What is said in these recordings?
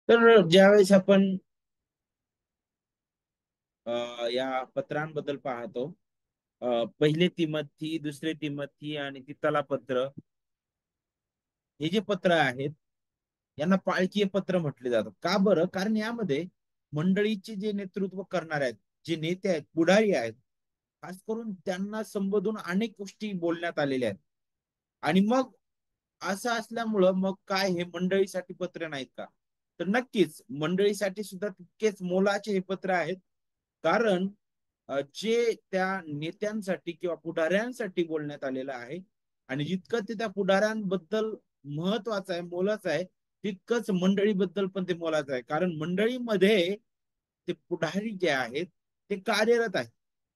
तर ज्यावेळेस आपण या पत्रांबद्दल पाहतो, पहिले तिमोथी, दुसरे तिमोथी आणि तितला पत्र, हे जे पत्र आहेत यांना पाळकीय पत्र म्हटले जातात. का बरं? कारण यामध्ये मंडळीचे जे नेतृत्व करणारे आहेत, जे नेते आहेत, पुढारी आहेत, खास करून त्यांना संबोधून अनेक गोष्टी बोलण्यात आलेल्या आहेत. आणि मग असं असल्यामुळं मग काय, हे मंडळीसाठी पत्र नाहीत का? तर नक्कीच मंडळीसाठी सुद्धा तितकेच मोलाचे हे पत्र आहेत. कारण जे त्या नेत्यांसाठी किंवा पुढाऱ्यांसाठी बोलण्यात आलेलं आहे, आणि जितकं ते त्या पुढाऱ्यांबद्दल महत्वाचं आहे, मोलाचं आहे, तितकंच मंडळीबद्दल पण ते मोलाचं आहे. कारण मंडळीमध्ये ते पुढारी जे आहेत ते कार्यरत आहेत,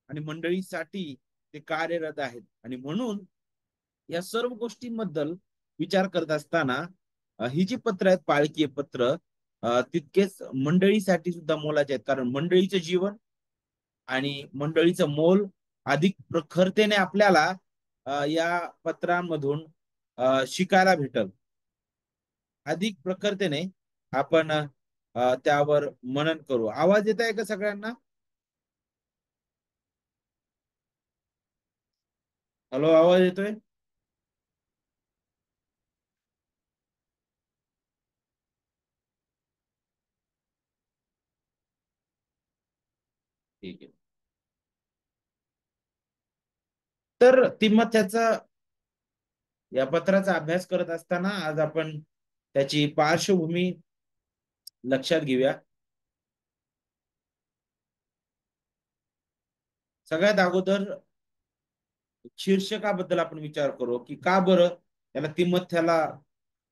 आणि मंडळीसाठी ते कार्यरत आहेत. आणि म्हणून या सर्व गोष्टींबद्दल विचार करत असताना ही जी पत्र आहेत, पाळकीय पत्र, तितकेच मंडळीसाठी सुद्धा मोलाचे आहेत. कारण मंडळीचं जीवन आणि मंडळीचं मोल अधिक प्रखरतेने आपल्याला या पत्रांमधून शिकायला भेटल. अधिक प्रखरतेने आपण त्यावर मनन करू. आवाज येत आहे का सगळ्यांना? हॅलो, आवाज येतोय? ठीक आहे. तर तिमथ्याचा या पत्राचा अभ्यास करत असताना आज आपण त्याची पार्श्वभूमी लक्षात घेऊया. सगळ्यात अगोदर शीर्षकाबद्दल आपण विचार करू, की का बरं त्याला तिमथ्याला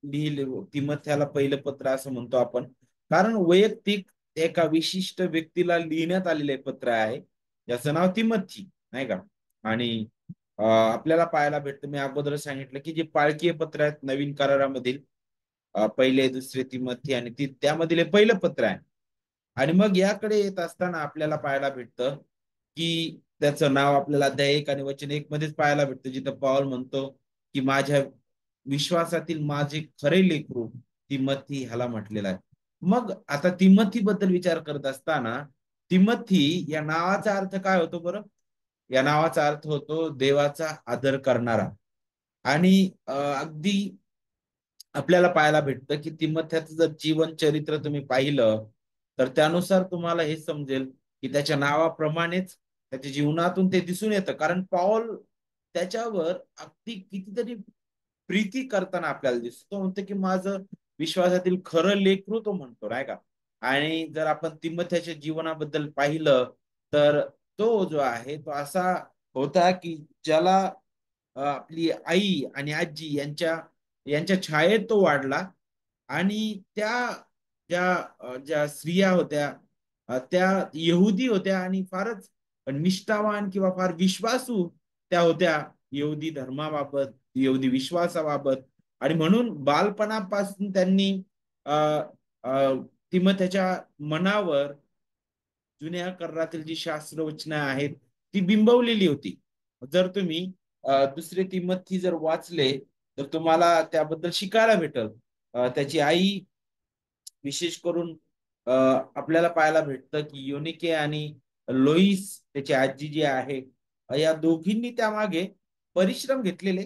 लिहिले, तिमथ्याला पहिलं पत्र असं म्हणतो आपण. कारण वैयक्तिक एका विशिष्ट व्यक्तीला लिहिण्यात आलेले पत्र आहे, ज्याचं नाव तिमथी, नाही का? आणि आपल्याला पाहायला भेटतं, मी अगोदर सांगितलं की जे पाळकीय पत्र आहेत नवीन करारामधील, पहिले, दुसरे तिमथी आणि त्यामधील हे पहिलं पत्र आहे. आणि मग याकडे येत असताना आपल्याला पाहायला भेटतं की त्याचं नाव आपल्याला अध्याय 1 आणि वचन 1 मध्येच पाहायला भेटतं, जिथं पौल म्हणतो की माझ्या विश्वासातील माझे खरे लेकरू तिमथी, ह्याला म्हटलेलं आहे. मग आता तिमथी बद्दल विचार करत असताना, तिमथी या नावाचा अर्थ काय होतो बरं? या नावाचा अर्थ होतो देवाचा आदर करणारा. आणि अगदी आपल्याला पाहायला भेटतं की तिमथ्याचं जर जीवन चरित्र तुम्ही पाहिलं, तर त्यानुसार तुम्हाला हे समजेल की त्याच्या नावाप्रमाणेच त्याच्या जीवनातून ते दिसून येतं. कारण पौल त्याच्यावर अगदी कितीतरी प्रीती करताना आपल्याला दिसतो. तो म्हणतो की माझं विश्वासातील खरं लेकरू, तो म्हणतो, नाही का? आणि जर आपण तिमथ्याच्या जीवनाबद्दल पाहिलं, तर तो जो आहे तो असा होता की ज्याला आपली आई आणि आजी यांच्या यांच्या छायेत तो वाढला. आणि ज्या स्त्रिया होत्या, त्या यहुदी होत्या आणि फारच निष्ठावान किंवा फार विश्वासू त्या होत्या यहुदी धर्माबाबत, यहुदी विश्वासाबाबत. आणि म्हणून बालपणापासून त्यांनी अ, अ, तिमथ्याच्या मनावर जुन्या करारातील जी शास्त्रवचनं आहेत ती बिंबवलेली होती. जर तुम्ही दुसरे तिमोथी जर वाचले, तर तुम्हाला त्याबद्दल शिकायला भेटल. त्याची आई, विशेष करून आपल्याला पाहायला भेटतं की योनिके आणि लोईस, त्याची आजी जी आहे, या दोघींनी त्यामागे परिश्रम घेतलेले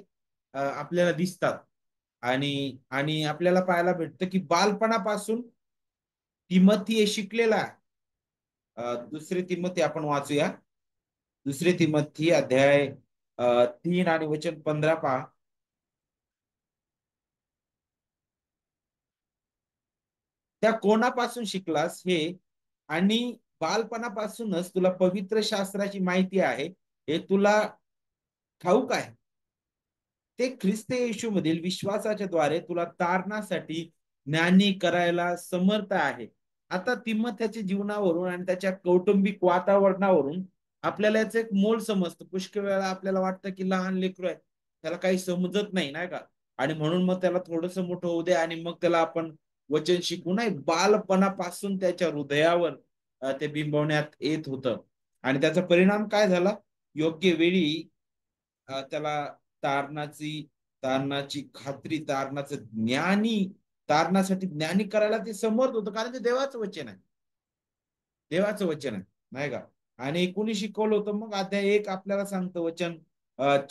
आपल्याला दिसतात. आणि आणि आपल्याला पाहायला भेटतं की बालपणापासून तिमोथी हे शिकलेला आहे. दुसरे तिमोथी आपण वाचूया. दुसरे तिमोथी अध्याय 3 आणि वचन 15 पहा. त्या कोणापासून शिकलास हे, आणि बालपणापासूनच तुला पवित्र शास्त्राची माहिती आहे हे तुला ठाऊक आहे. ते ख्रिस्त येशू मधील विश्वासाच्या द्वारे तुला तारणासाठी ज्ञानी करायला समर्थ आहे. आता तिमोथ्याच्या जीवनावरून आणि त्याच्या कौटुंबिक वातावरणावरून आपल्याला याचं एक मोल समजतं. पुष्कळ वेळा आपल्याला वाटतं की लहान लेकरू आहे, त्याला काही समजत नाही, नाही का? आणि म्हणून मग त्याला थोडस मोठं होऊ दे आणि मग त्याला आपण वचन शिकवू. नाही, बालपणापासून त्याच्या हृदयावर ते बिंबवण्यात येत होतं. आणि त्याचा परिणाम काय झाला? योग्य वेळी त्याला तारणाची तारणाची खात्री, तारणाचं ज्ञानी तारणासाठी ज्ञानी करायला ते समर्थ होतं, कारण ते देवाचं वचन आहे. देवाचं वचन आहे, नाही का? आणि कोणी शिकवलं होतं? मग अध्याय 1 आपल्याला सांगतं वचन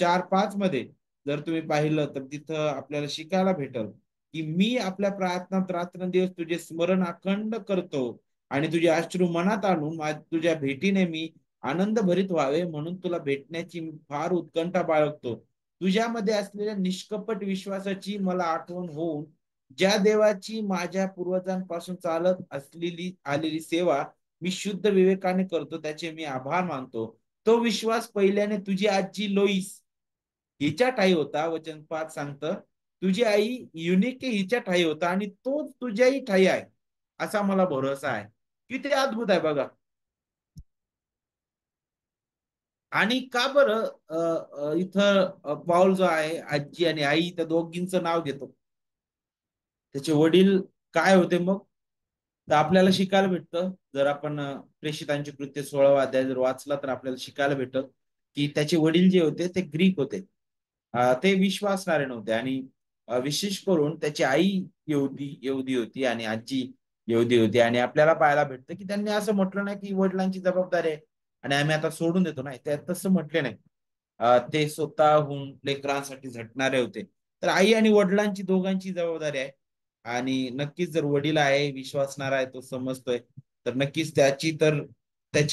4-5 मध्ये जर तुम्ही पाहिलं तर तिथं आपल्याला शिकायला भेटल की मी आपल्या प्रार्थनात रात्रंदिवस तुझे स्मरण अखंड करतो आणि तुझे अश्रू मनात आणून तुझ्या भेटीने मी आनंद भरीत व्हावे म्हणून तुला भेटण्याची मी फार उत्कंठा बाळगतो. तुझ्यामध्ये असलेल्या निष्कपट विश्वासाची मला आठवण होऊन ज्या देवाची माझ्या पूर्वजांपासून चालत असलेली आलेली सेवा मी शुद्ध विवेकाने करतो त्याचे मी आभार मानतो. तो विश्वास पहिल्याने तुझी आजी लोईस हिच्या ठाई होता. वचन 5 सांगतं, तुझी आई युनिके हिच्या ठाई होता आणि तोच तुझ्याही ठाई आहे, असा मला भरोसा आहे. किती अद्भुत आहे बघा. आणि का बरं इथं पाऊल जो आहे आजी आणि आई त्या दोघींचं नाव घेतो. त्याचे वडील काय होते मग? तर आपल्याला शिकायला भेटतं, जर आपण प्रेषितांची कृत्य 16वा अध्याय जर वाचला तर आपल्याला शिकायला भेटत की त्याचे वडील जे होते ते ग्रीक होते. ते विश्वासणारे नव्हते आणि विशेष करून त्याची आई यहुदी होती आणि आजी यहुदी होती आणि आपल्याला पाहायला भेटतं की त्यांनी असं म्हटलं नाही की वडिलांची जबाबदारी आहे आणि आम्ही आता सोडून देतो. नाही, ते तसं म्हटले नाही. ते स्वतःहून लेकरांसाठी झटणारे होते. तर आई आणि वडिलांची दोघांची जबाबदारी आहे आणि नक्कीच जर वडील आहे, विश्वासणारा आहे, तो समजतोय, तर नक्कीच त्याची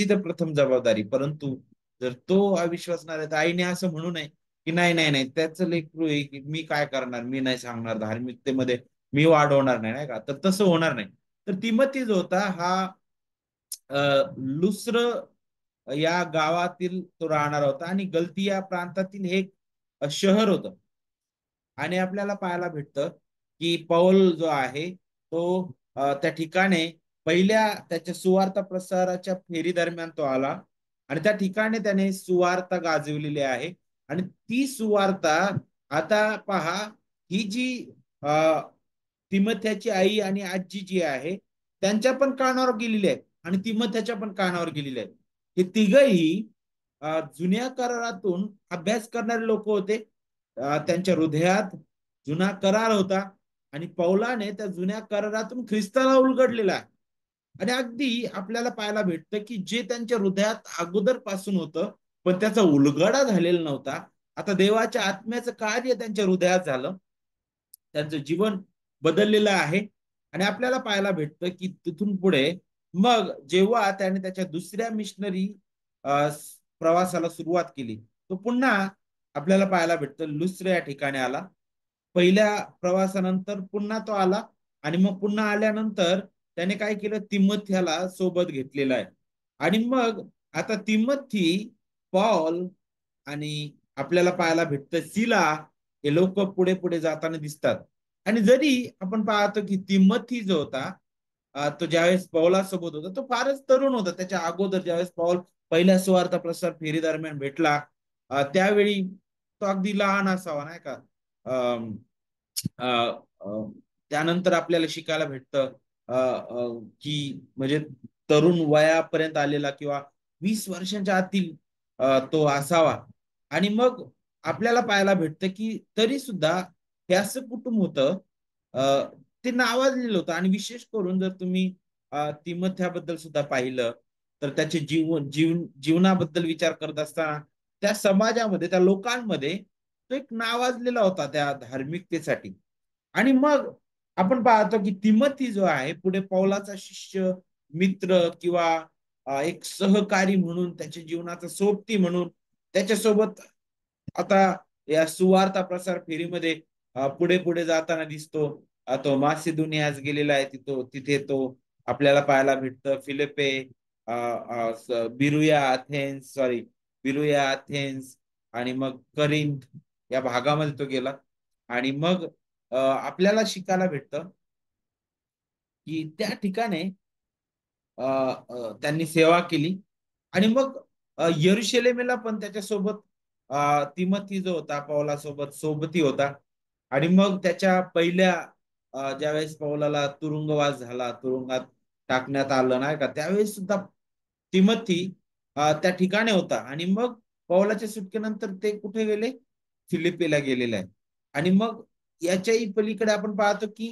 तर प्रथम जबाबदारी. परंतु जर तो अविश्वासणार आहे तर आईने असं म्हणू नये की नाही नाही नाही त्याचं लेकरू आहे की मी काय करणार, मी नाही सांगणार धार्मिकतेमध्ये, मी वाढवणार नाही, नाही का? तर तसं होणार नाही. तर तिमोथी जो होता हा लुस्र या गावातील तो राहणार होता आणि गलती या प्रांतातील हे एक शहर होतं. आणि आपल्याला पाहायला भेटतं की पौल जो आहे तो त्या ठिकाणी पहिल्या त्याच्या सुवार्ता प्रसाराच्या फेरी दरम्यान तो आला आणि त्या ठिकाणी त्याने सुवार्ता गाजवलेली आहे आणि ती सुवार्ता आता पहा, ही जी अ, तिमोथ्याची आई आणि आजी जी आहे त्यांच्या पण कानावर गेलेली आहे आणि तिमोथ्याच्या पण कानावर गेलेली आहे. हे तिघही जुन्या करारातून अभ्यास करणारे लोक होते. त्यांच्या हृदयात जुना करार होता आणि पौलाने त्या जुन्या करारातून ख्रिस्ताला उलगडलेला आहे. आणि अगदी आपल्याला पाहायला भेटतं की जे त्यांच्या हृदयात अगोदर पासून होतं पण त्याचा उलगडा झालेला नव्हता, आता देवाच्या आत्म्याचं कार्य त्यांच्या हृदयात झालं, त्यांचं जीवन बदललेलं आहे. आणि आपल्याला पाहायला भेटतं की तिथून पुढे मग जेव्हा त्याने त्याच्या दुसऱ्या मिशनरी प्रवासाला सुरुवात केली, तो पुन्हा आपल्याला पाहायला भेटतं लुस्र या ठिकाणी आला. पहिल्या प्रवासानंतर पुन्हा तो आला आणि मग पुन्हा आल्यानंतर त्याने काय केलं, तिमोथ्याला सोबत घेतलेलं आहे. आणि मग आता तिमोथी, पॉल आणि आपल्याला पाहायला भेटतं सिला, हे लोक पुढे पुढे जाताना दिसतात. आणि जरी आपण पाहतो की तिमोथी जो होता तो ज्यावेळेस पौलासोबत होता तो फारच तरुण होता. त्याच्या अगोदर ज्यावेळेस पौल पहिल्या सुवार्थ प्रसार फेरी दरम्यान भेटला त्यावेळी तो अगदी लहान असावा, नाही का? अं, अ, अ, त्यानंतर आपल्याला शिकायला भेटतं की म्हणजे तरुण वयापर्यंत आलेला किंवा 20 वर्षांच्या आतील तो असावा. आणि मग आपल्याला पाहायला भेटतं की तरी सुद्धा हे असं कुटुंब होतं, अ, ते नावाजलेलं होतं. आणि विशेष करून जर तुम्ही तिमोथ्याबद्दल सुद्धा पाहिलं तर त्याचे जीवनाबद्दल विचार करत असताना त्या समाजामध्ये, त्या लोकांमध्ये तो एक नावाजलेला होता त्या धार्मिकतेसाठी. आणि मग आपण पाहतो की तिमोथी जो आहे पुढे पौलाचा शिष्य, मित्र किंवा एक सहकारी म्हणून, त्याच्या जीवनाचा सोबती म्हणून त्याच्यासोबत आता या सुवार्ता प्रसार फेरीमध्ये पुढे पुढे जाताना दिसतो. तो मासिदोनियास गेलेला आहे, तिथे तो आपल्याला पाहायला भेटतं. फिलिपे, बिरुया अथेन्स, सॉरी, बिरुया अथेन्स आणि मग करिंथ या भागामध्ये तो गेला. आणि मग आपल्याला शिकायला भेटतं की त्या ठिकाणी त्यांनी सेवा केली. आणि मग यरुशलेमेला पण त्याच्यासोबत तिमोथी जो होता पौलासोबत सोबती होता. आणि मग त्याच्या पहिल्या ज्यावेळेस पौलाला तुरुंगवास झाला, तुरुंगात टाकण्यात आलं, नाही का, त्यावेळेस सुद्धा तिमोथी त्या ठिकाणी होता. आणि मग पौलाच्या सुटकेनंतर ते कुठे गेले? फिलिपीला गेलेले आहे. आणि मग याच्याही पलीकडे आपण पाहतो की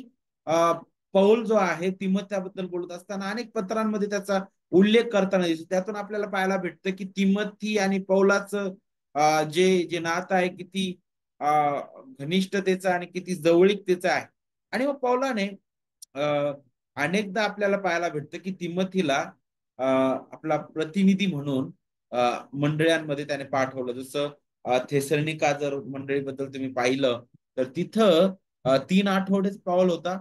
पौल जो आहे तिमोथ्याबद्दल बोलत असताना अनेक पत्रांमध्ये त्याचा उल्लेख करताना दिसतो. त्यातून आपल्याला पाहायला भेटतं की तिमोथी आणि पौलाचं जे जे नातं आहे किती घनिष्ठतेचं आणि किती जवळीकतेचं आहे. आणि मग पौलाने अ, अनेकदा आपल्याला पाहायला भेटतं की तिमोथीला आपला प्रतिनिधी म्हणून मंडळांमध्ये त्याने पाठवलं. जसं थेसलोनिका जर मंडळीबद्दल तुम्ही पाहिलं तर तिथं 3 आठवडेच पाऊल होता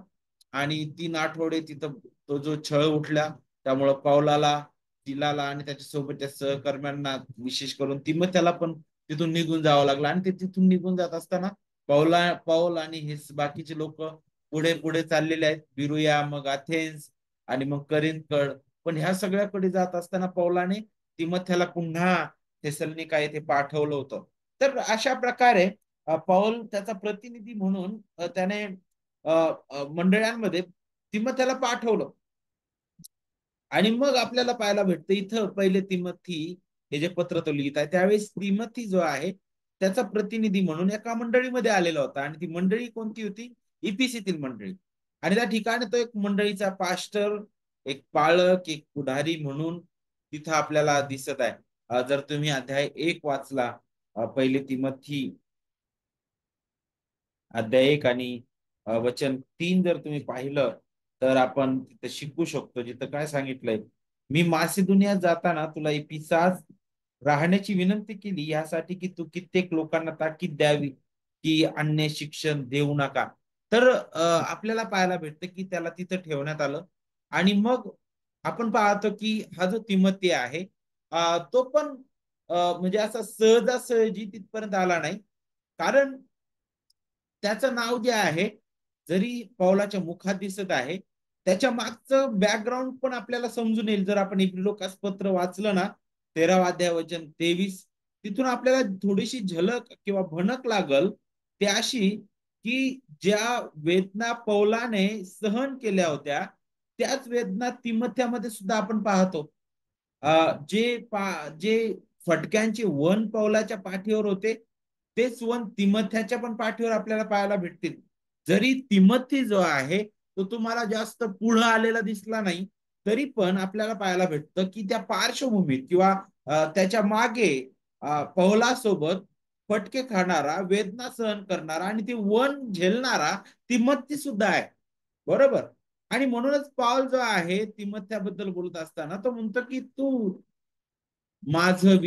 आणि 3 आठवडे तिथं तो जो छळ उठला त्यामुळं पावलाला, तिलाला आणि त्याच्या सोबतच्या सहकर्म्यांना विशेष करून तिमोथ्याला पण तिथून निघून जावं लागलं आणि ते तिथून निघून जात असताना पाऊल आणि हे बाकीचे लोक पुढे पुढे चाललेले आहेत. बिरुया, मग अथेन्स आणि मग करिंथकड. पण ह्या सगळ्याकडे जात असताना पौलाने तिमोथ्याला पुन्हा थेसलोनिका येथे पाठवलं होतं. तर अशा प्रकारे पौल त्याचा प्रतिनिधी म्हणून त्याने मंडळांमध्ये तिमोथ्याला पाठवलं. आणि मग आपल्याला पाहायला भेटतं इथं पहिले तिमोथी हे जे पत्र तो लिहित आहे त्यावेळेस तिमोथी जो आहे त्याचा प्रतिनिधी म्हणून एका मंडळीमध्ये आलेला होता आणि ती मंडळी कोणती होती? इफिसीतील मंडळी. आणि त्या ठिकाणी तो एक मंडळीचा पास्टर, एक पाळक, एक पुढारी म्हणून तिथं आपल्याला दिसत आहे. जर तुम्ही अध्याय 1 वाचला, पहिले तिमोथी अध्याय 1 आणि वचन 3 जर तुम्ही पाहिलं तर आपण तिथे शिकू शकतो. जिथं काय सांगितलंय, मी मासिदुनियात जाताना तुला इफिसास राहण्याची विनंती केली यासाठी की तू कित्येक लोकांना ताकीद द्यावी की अन्य शिक्षण देऊ नका. तर आपल्याला पाहायला भेटतं की त्याला तिथं ठेवण्यात आलं. आणि मग आपण पाहतो की हा जो तिमोथी आहे तो पण म्हणजे असा सहजासहजी तिथपर्यंत आला नाही. कारण त्याचं नाव जे आहे जरी पौलाच्या मुखात दिसत आहे त्याच्या मागचं बॅकग्राऊंड पण आपल्याला समजून येईल जर आपण इब्रिलोकास पत्र वाचलं ना 13 अध्याय वचन 23 तिथून आपल्याला थोडीशी झलक किंवा भनक लागल ते अशी की ज्या वेदना पौलाने सहन केल्या होत्या त्याच वेदना तिमोथ्यामध्ये सुद्धा आपण पाहतो. जे फटक्यांचे वन पौलाच्या पाठीवर होते तेच वन तिमथ्याच्या पण पाठीवर आपल्याला पाहायला भेटतील. जरी तिमथी जो आहे तो तुम्हाला जास्त पुढं आलेला दिसला नाही तरी पण आपल्याला पाहायला भेटतं की त्या पार्श्वभूमीत किंवा त्याच्या मागे पौलासोबत फटके खाणारा, वेदना सहन करणारा आणि ते वन झेलणारा तिमथी सुद्धा आहे. बरोबर. आणि म्हणूनच पौल जो आहे तिमथ्याबद्दल बोलत असताना तो म्हणतो की तू माझं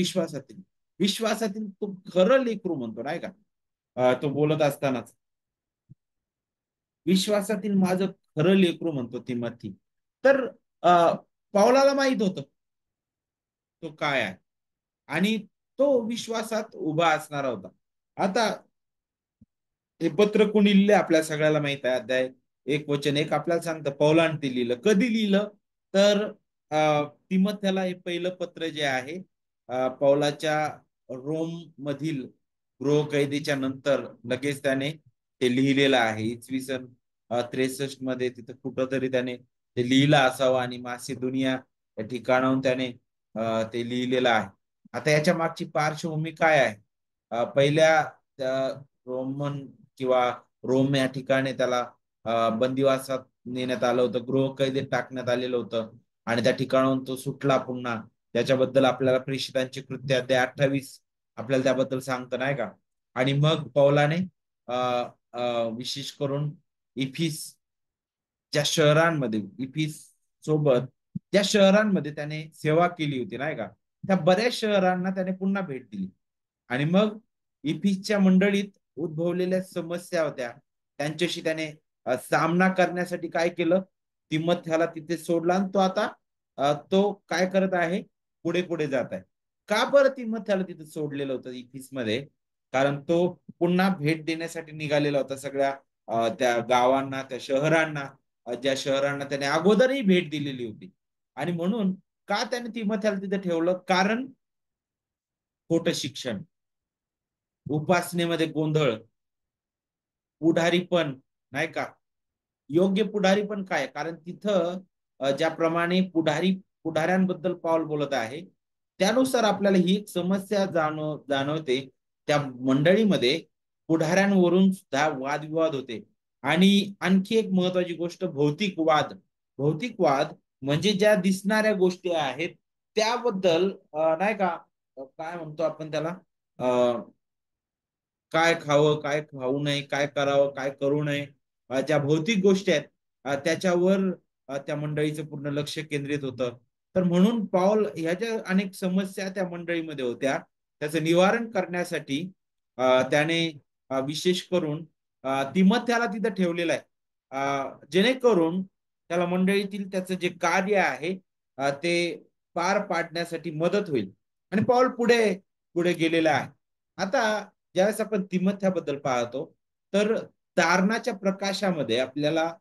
विश्वासातील तो खरं लेकरू म्हणतो नाही का. तो बोलत असतानाच विश्वासातील माझं खरं लेकरू म्हणतो तिमोथी. तर पौलाला माहित होतं तो काय आहे आणि तो विश्वासात उभा असणारा होता. आता हे पत्र कोणी लिहिले आपल्या सगळ्याला माहित आहे. अध्याय 1 वचन 1 आपल्याला सांगतं पौलाने ते लिहिलं. कधी लिहिलं तर तिमोथ्याला हे पहिलं पत्र जे आहे पौलाच्या रोम मधील गृहकैदेच्या नंतर लगेच त्याने ते लिहिलेलं आहे. इसवी सन 63 मध्ये तिथं कुठंतरी त्याने ते लिहिलं असावं आणि मासिदुनिया या ठिकाणाहून त्याने ते लिहिलेलं आहे. आता याच्या मागची पार्श्वभूमी काय आहे? पहिल्या रोमन किंवा रोम या ठिकाणी त्याला बंदिवासात नेण्यात आलं होतं, गृहकैदेत टाकण्यात आलेलं होतं आणि त्या ठिकाणाहून तो सुटला पुन्हा. त्याच्याबद्दल आपल्याला प्रेषितांची कृत्य अध्याय 28 आपल्याला त्याबद्दल सांगतं नाही का. आणि मग पौलाने विशेष करून इफिस ज्या शहरांमध्ये इफिस सोबत ज्या शहरांमध्ये त्याने सेवा केली होती नाही का त्या बऱ्याच शहरांना त्याने पुन्हा भेट दिली. आणि मग इफिसच्या मंडळीत उद्भवलेल्या समस्या होत्या त्यांच्याशी त्याने सामना करण्यासाठी काय केलं, तिमोथ्याला तिथे सोडला आणि तो आता तो काय करत आहे, पुढे पुढे जात आहे. का बरं तिमोथ्याला तिथे सोडलेलं होतं इफिस मध्ये? कारण तो पुन्हा भेट देण्यासाठी निघालेला होता सगळ्या त्या गावांना, त्या शहरांना, ज्या शहरांना त्याने अगोदरही भेट दिलेली होती. आणि म्हणून का त्याने तिमोथ्याला तिथे ठेवलं? कारण खोटं शिक्षण, उपासनेमध्ये गोंधळ, पुढारी पण नाही का. योग्य पुढारी पण काय, कारण तिथं ज्याप्रमाणे पुढाऱ्यांबद्दल पाऊल बोलत आहे त्यानुसार आपल्याला ही एक समस्या जाणवते. त्या मंडळीमध्ये पुढाऱ्यांवरून सुद्धा वादविवाद होते. आणि आणखी एक महत्वाची गोष्ट भौतिकवाद. भौतिकवाद म्हणजे ज्या दिसणाऱ्या गोष्टी आहेत त्याबद्दल नाही का काय म्हणतो आपण त्याला काय खावं काय खाऊ नये काय करावं काय करू नये ज्या भौतिक गोष्टी आहेत त्याच्यावर त्या मंडळीचं पूर्ण लक्ष केंद्रित होतं. तर म्हणून पाऊल ह्या ज्या अनेक समस्या त्या मंडळीमध्ये होत्या त्याचं निवारण करण्यासाठी त्याने विशेष करून तिमोथेला तिथं ठेवलेलं आहे जेणेकरून त्याला मंडळीतील त्याचं जे कार्य आहे ते पार पाडण्यासाठी मदत होईल. आणि पाऊल पुढे पुढे गेलेला आहे. आता ज्यावेळेस आपण तिमोथ्याबद्दल पाहतो तर तारणाच्या प्रकाशामध्ये आपल्याला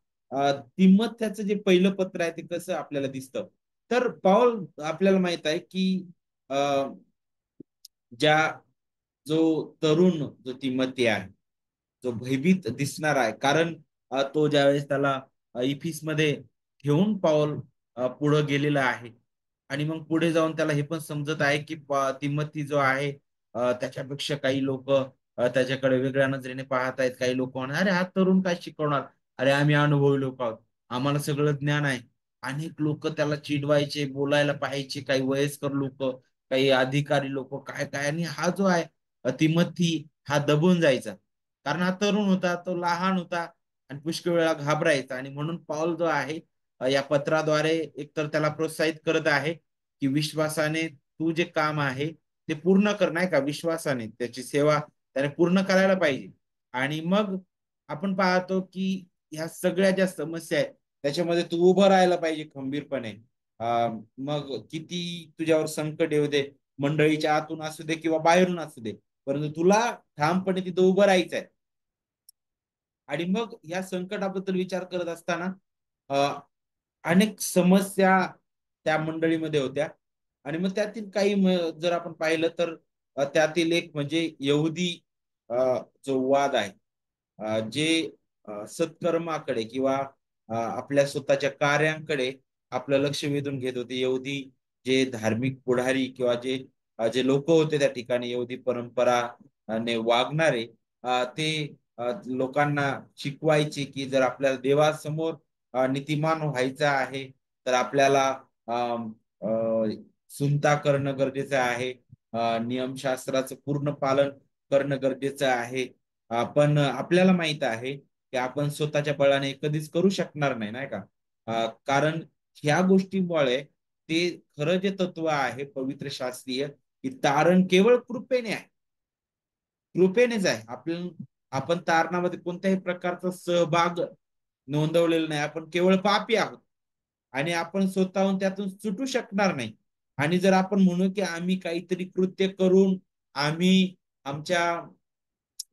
तिमोथ्याचं जे पहिलं पत्र आहे ते कसं आपल्याला दिसतं. तर पाऊल आपल्याला माहित आहे की अ, ज्या जो तरुण जो तिमोथी आहे जो भयभीत दिसणार आहे कारण तो ज्यावेळेस त्याला इफिसमध्ये ठेवून पाऊल पुढे गेलेला आहे आणि मग पुढे जाऊन त्याला हे पण समजत आहे की तिमोथी जो आहे त्याच्यापेक्षा काही लोक त्याच्याकडे वेगळ्या नजरेने पाहत आहेत. काही लोक म्हणतात अरे हा तरुण काय शिकवणार, अरे आम्ही अनुभवी लोक आहोत, आम्हाला सगळं ज्ञान आहे. अनेक लोक त्याला चिडवायचे बोलायला पाहायचे, काही वयस्कर लोक काही अधिकारी लोक काय काय. आणि हा जो आहे तिमोथी हा दबून जायचा कारण हा तरुण होता तो लहान होता आणि पुष्कळ वेळा घाबरायचा. आणि म्हणून पाऊल जो आहे या पत्राद्वारे एकतर त्याला प्रोत्साहित करत आहे की विश्वासाने तू जे काम आहे ते पूर्ण कर, नाही का, विश्वासाने त्याची सेवा त्याने पूर्ण करायला पाहिजे. आणि मग आपण पाहतो की ह्या सगळ्या ज्या समस्या आहेत त्याच्यामध्ये तू उभं राहायला पाहिजे खंबीरपणे. मग किती तुझ्यावर संकट येऊ दे, मंडळीच्या आतून असू दे किंवा बाहेरून असू दे, परंतु तुला ठामपणे तिथं उभं राहायचंय. आणि मग या संकटाबद्दल विचार करत असताना अनेक समस्या त्या मंडळीमध्ये होत्या. आणि मग त्यातील काही जर आपण पाहिलं तर त्यातील एक म्हणजे यहुदी जो वाद आहे जे सत्कर्माकडे किंवा आपल्या स्वतःच्या कार्यांकडे आपलं लक्ष वेधून घेत होते. यहुदी जे धार्मिक पुढारी किंवा जे जे लोक होते त्या ठिकाणी यहुदी परंपरा ने वागणारे ते लोकांना शिकवायचे की जर आपल्याला देवासमोर नीतिमान व्हायचं आहे तर आपल्याला सुनता करणं गरजेचं आहे. नियमशास्त्राचं पूर्ण पालन करणं गरजेचं आहे. पण आपल्याला माहित आहे की आपण स्वतःच्या बळाने कधीच करू शकणार नाही, नाही का. कारण ह्या गोष्टीमुळे ते खरं जे तत्व आहे पवित्र शास्त्रीय की तारण केवळ कृपेने आहे. कृपेनेच आहे. आपण तारणामध्ये कोणत्याही प्रकारचा सहभाग नोंदवलेला नाही. आपण केवळ पापी आहोत आणि आपण स्वतःहून त्यातून सुटू शकणार नाही. आणि जर आपण म्हणू की आम्ही काहीतरी कृत्य करून आम्ही आमच्या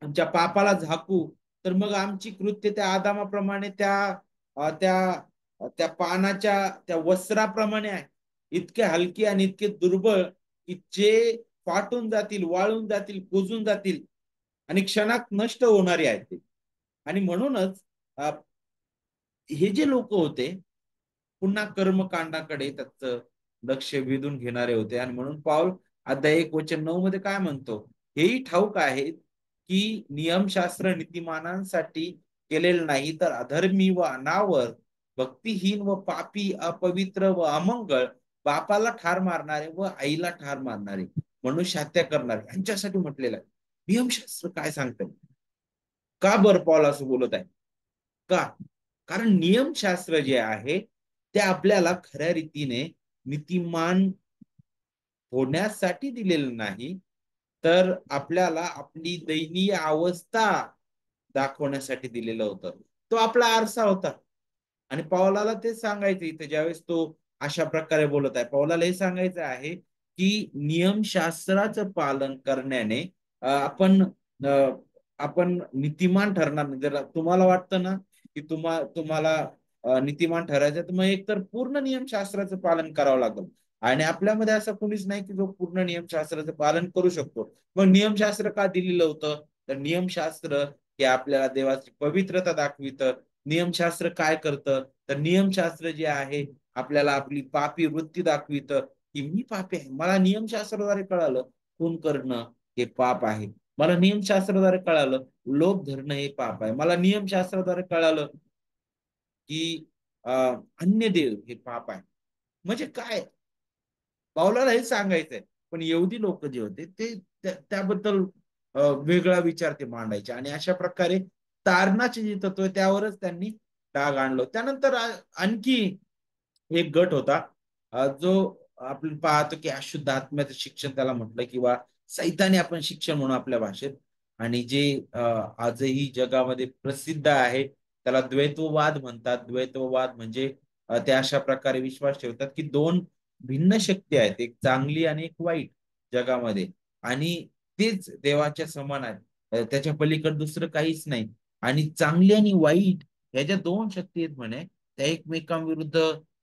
आमच्या पापाला झाकू तर मग आमची कृत्य त्या आदामाप्रमाणे त्या पानाच्या त्या वस्त्राप्रमाणे आहे, इतके हलके आणि इतके दुर्बळ की जे फाटून जातील, वाळून जातील, कुजून जातील आणि क्षणात नष्ट होणारे आहेत ते. आणि म्हणूनच हे जे लोक होते पुन्हा कर्मकांडाकडे त्याचं लक्ष वेधून घेणारे होते. आणि म्हणून पाऊल अध्याय 1 वचन 9 मध्ये काय म्हणतो, हेही ठाऊक आहे की नियमशास्त्र नीतिमानांसाठी केलेलं नाही तर अधर्मी व अनावर भक्तिहीन व पापी अपवित्र व अमंगळ बापाला ठार मारणारे व आईला ठार मारणारे मनुष्य हत्या करणारे यांच्यासाठी म्हटलेलं आहे. नियमशास्त्र काय सांगतात, का बरं पॉल असं बोलत आहे, का? कारण नियमशास्त्र जे आहे ते आपल्याला खऱ्या रीतीने नीतिमान होण्यासाठी दिलेलं नाही तर आपल्याला आपली दयनीय अवस्था दाखवण्यासाठी दिलेलं होतं. तो आपला आरसा होता. आणि पौलाला ते सांगायचं इथे ज्यावेळेस तो अशा प्रकारे बोलत आहे, पौलाला हे सांगायचं आहे की नियमशास्त्राचं पालन करण्याने आपण नीतिमान ठरणार नाही. जर तुम्हाला वाटतं ना की तुम्हाला नीतिमान ठरायचं तर मग एकतर पूर्ण नियमशास्त्राचं पालन करावं लागेल. आणि आपल्यामध्ये असं कोणीच नाही की जो पूर्ण नियमशास्त्राचं पालन करू शकतो. मग नियमशास्त्र का दिलेलं होतं, तर नियमशास्त्र हे आपल्याला देवाची पवित्रता दाखवितं. नियमशास्त्र काय करतं, तर नियमशास्त्र जे आहे आपल्याला आपली पापी वृत्ती दाखवितं की मी पापी आहे. मला नियमशास्त्राद्वारे कळालं खून करणं हे पाप आहे. मला नियमशास्त्राद्वारे कळालं लोभ धरणं हे पाप आहे. मला नियमशास्त्राद्वारे कळालं की अन्य देव हे पाप आहे. म्हणजे काय पावलाला हे सांगायचंय. पण यहुदी लोक जे होते ते त्याबद्दल वेगळा विचार ते मांडायचे आणि अशा प्रकारे तारणाचे जे तत्व आहे त्यावरच त्यांनी डाग आणलं. त्यानंतर आणखी एक गट होता जो आपण पाहतो की अशुद्ध आत्म्याचं शिक्षण त्याला म्हटलं किंवा सैतानी आपण शिक्षण म्हणू आपल्या भाषेत. आणि जे आजही जगामध्ये प्रसिद्ध आहे त्याला द्वैतवाद म्हणतात. द्वैतवाद म्हणजे ते अशा प्रकारे विश्वास ठेवतात की दोन भिन्न शक्ती आहेत, एक चांगली आणि एक वाईट जगामध्ये, आणि तेच देवाच्या समान आहेत. त्याच्या पलीकडे दुसरं काहीच नाही. आणि चांगली आणि वाईट ह्या ज्या दोन शक्ती आहेत म्हणे त्या एकमेकांविरुद्ध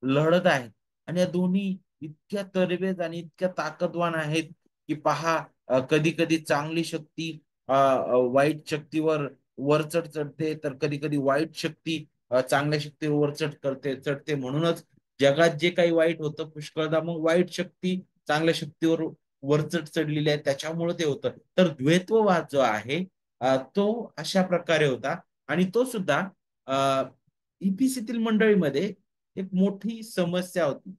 लढत आहेत. आणि या दोन्ही इतक्या तरबेज आणि इतक्या ताकदवान आहेत की पहा, कधी कधी चांगली शक्ती वाईट शक्तीवर वरचढ चढते, तर कधी कधी वाईट शक्ती चांगल्या शक्तीवर वरचढ करते चढते. म्हणूनच जगात जे काही वाईट होतं पुष्कळदा मग वाईट शक्ती चांगल्या शक्तीवर वरचढ चढलेली आहे त्याच्यामुळे ते होतं. तर द्वैत्ववाद जो आहे तो अशा प्रकारे होता. आणि तो सुद्धा ईपीसीतील मंडळीमध्ये एक मोठी समस्या होती.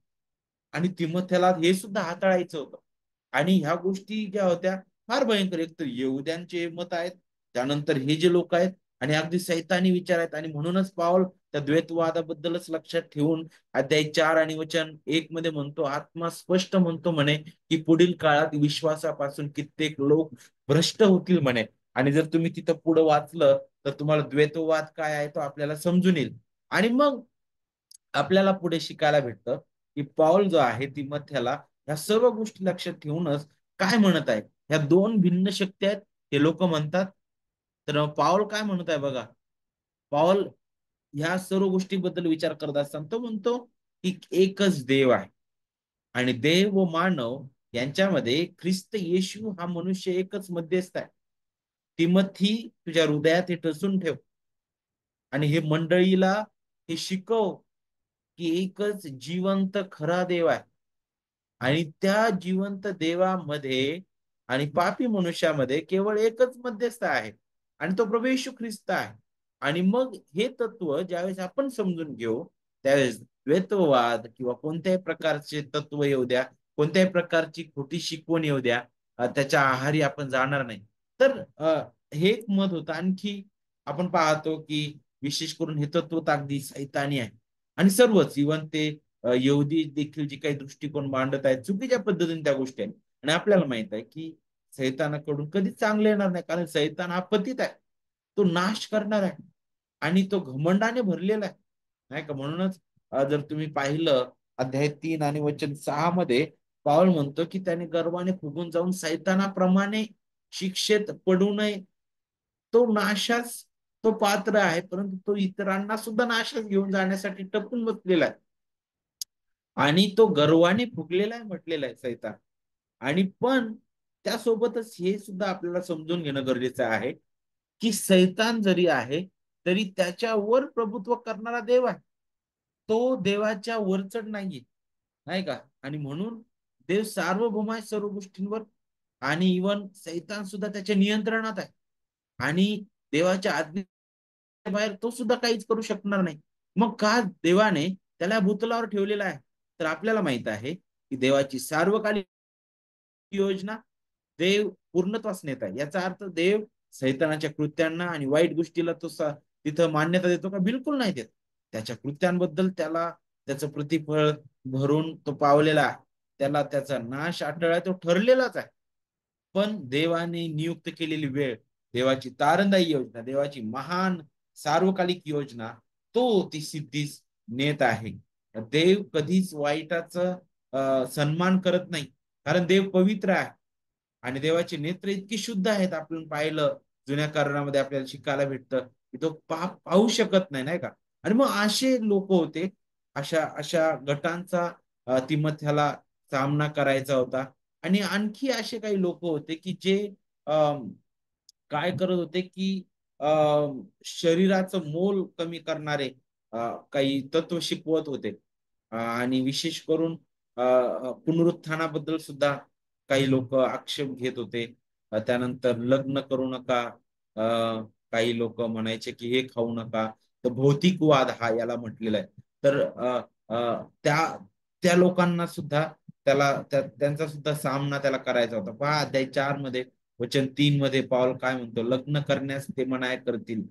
आणि तिमोथेला हे सुद्धा हाताळायचं होतं. आणि ह्या गोष्टी ज्या होत्या फार भयंकर. एक तर यहुद्यांचे मत आहेत, त्यानंतर हे जे लोक आहेत, आणि अगदी सैतानी विचार आहेत. आणि म्हणूनच पाऊल त्या द्वैतवादाबद्दलच लक्षात ठेवून अध्याय 4 आणि वचन 1 मध्ये म्हणतो, आत्मा स्पष्ट म्हणतो म्हणे की पुढील काळात विश्वासापासून कित्येक लोक भ्रष्ट होतील म्हणे. आणि जर तुम्ही तिथं पुढे वाचलं तर तुम्हाला द्वैतवाद काय आहे तो आपल्याला समजून येईल. आणि मग आपल्याला पुढे शिकायला भेटतं की पॉल जो आहे तिमोथेला ह्या सर्व गोष्टी लक्षात ठेवूनच काय म्हणत आहे. ह्या दोन भिन्न शक्ती आहेत हे लोक म्हणतात. तर पॉल काय म्हणत आहे बघा. पॉल ह्या सर्व गोष्टीबद्दल विचार करत असताना तो म्हणतो की एकच देव आहे आणि देव व मानव यांच्यामध्ये ख्रिस्त येशू हा मनुष्य एकच मध्यस्थ आहे. तिमोथी तुझ्या हृदयात हे ठसून ठेव आणि हे मंडळीला हे शिकव की एकच जिवंत खरा देव आहे. आणि त्या जिवंत देवामध्ये आणि पापी मनुष्यामध्ये केवळ एकच मध्यस्थ आहे आणि तो प्रभू येशू ख्रिस्त आहे. आणि मग हे तत्व ज्यावेळेस आपण समजून घेऊ त्यावेळेस द्वैतवाद किंवा कोणत्याही प्रकारचे तत्व येऊ द्या, कोणत्याही प्रकारची खोटी शिकवण येऊ द्या, त्याच्या आहारी आपण जाणार नाही. तर हे एक मत होतं. आणखी आपण पाहतो की विशेष करून हे तत्व तर अगदी सैतानी आहे. आणि सर्वच इव्हन ते यहुदी देखील जे काही दृष्टिकोन मांडत आहेत चुकीच्या पद्धतीने त्या गोष्टी आहेत. आणि आपल्याला माहित आहे की सैतानाकडून कधीच चांगले येणार नाही, कारण सैतान हा पतित आहे, तो नाश करणार आहे आणि तो घमंडाने भरलेला आहे, नाही का. म्हणूनच जर तुम्ही पाहिलं अध्याय 3 आणि वचन 6 मध्ये पाऊल म्हणतो की त्याने गर्वाने फुगून जाऊन सैतानाप्रमाणे शिक्षेत पडू नये. तो नाशास तो पात्र आहे, परंतु तो इतरांना सुद्धा नाशास घेऊन जाण्यासाठी टपून बसलेला आहे. आणि तो गर्वाने फुगलेला आहे म्हटलेला आहे सैतान. आणि पण त्यासोबतच हे सुद्धा आपल्याला समजून घेणं गरजेचं आहे की सैतान जरी आहे तरी त्याच्यावर प्रभुत्व करणारा देव आहे. तो देवाच्या वरचढ नाहीये, नाही का. आणि म्हणून देव सार्वभौम आहे सर्व गोष्टींवर. आणि इवन सैतान सुद्धा त्याच्या नियंत्रणात आहे. आणि देवाच्या आज्ञे बाहेर तो सुद्धा काहीच करू शकणार नाही. मग का देवाने त्याला भूतलावर ठेवलेला आहे. तर आपल्याला माहित आहे की देवाची सार्वकालिक योजना देव पूर्णत्वास नेत आहे. याचा अर्थ देव सैतानाच्या कृत्यांना आणि वाईट गोष्टीला तो तिथं मान्यता देतो का? बिलकुल नाही देत. त्याच्या कृत्यांबद्दल त्याला त्याचं प्रतिफळ भरून तो पावलेला आहे. त्याला त्याचा नाश अटळ आहे, तो ठरलेलाच आहे. पण देवाने नियुक्त केलेली वेळ, देवाची तारणदायी योजना, देवाची महान सार्वकालिक योजना तो ती सिद्धीस नेत आहे. देव कधीच वाईटाचा सन्मान करत नाही, कारण देव पवित्र आहे. आणि देवाची नेत्र इतकी शुद्ध आहेत, आपण पाहिलं जुन्या कारणामध्ये आपल्याला शिकायला भेटतं की तो पाप पाहू शकत नाही, नाही का. आणि मग असे लोक होते, अशा अशा गटांचा तिमथ्याला सामना करायचा होता. आणि आणखी असे काही लोक होते की जे अं, काय करत होते की शरीराचं मोल कमी करणारे काही तत्व शिकवत होते. आणि विशेष करून पुनरुत्थानाबद्दल सुद्धा काही लोक आक्षेप घेत होते. त्यानंतर लग्न करू नका. काही लोक म्हणायचे की हे खाऊ नका. तर भौतिकवाद हा याला म्हटलेला आहे. तर त्या त्या लोकांना सुद्धा त्यांचा सुद्धा सामना त्याला करायचा होता. पहा अध्याय 4 मध्ये वचन 3 मध्ये पाऊल काय म्हणतो, लग्न करण्यास ते मनाई करतील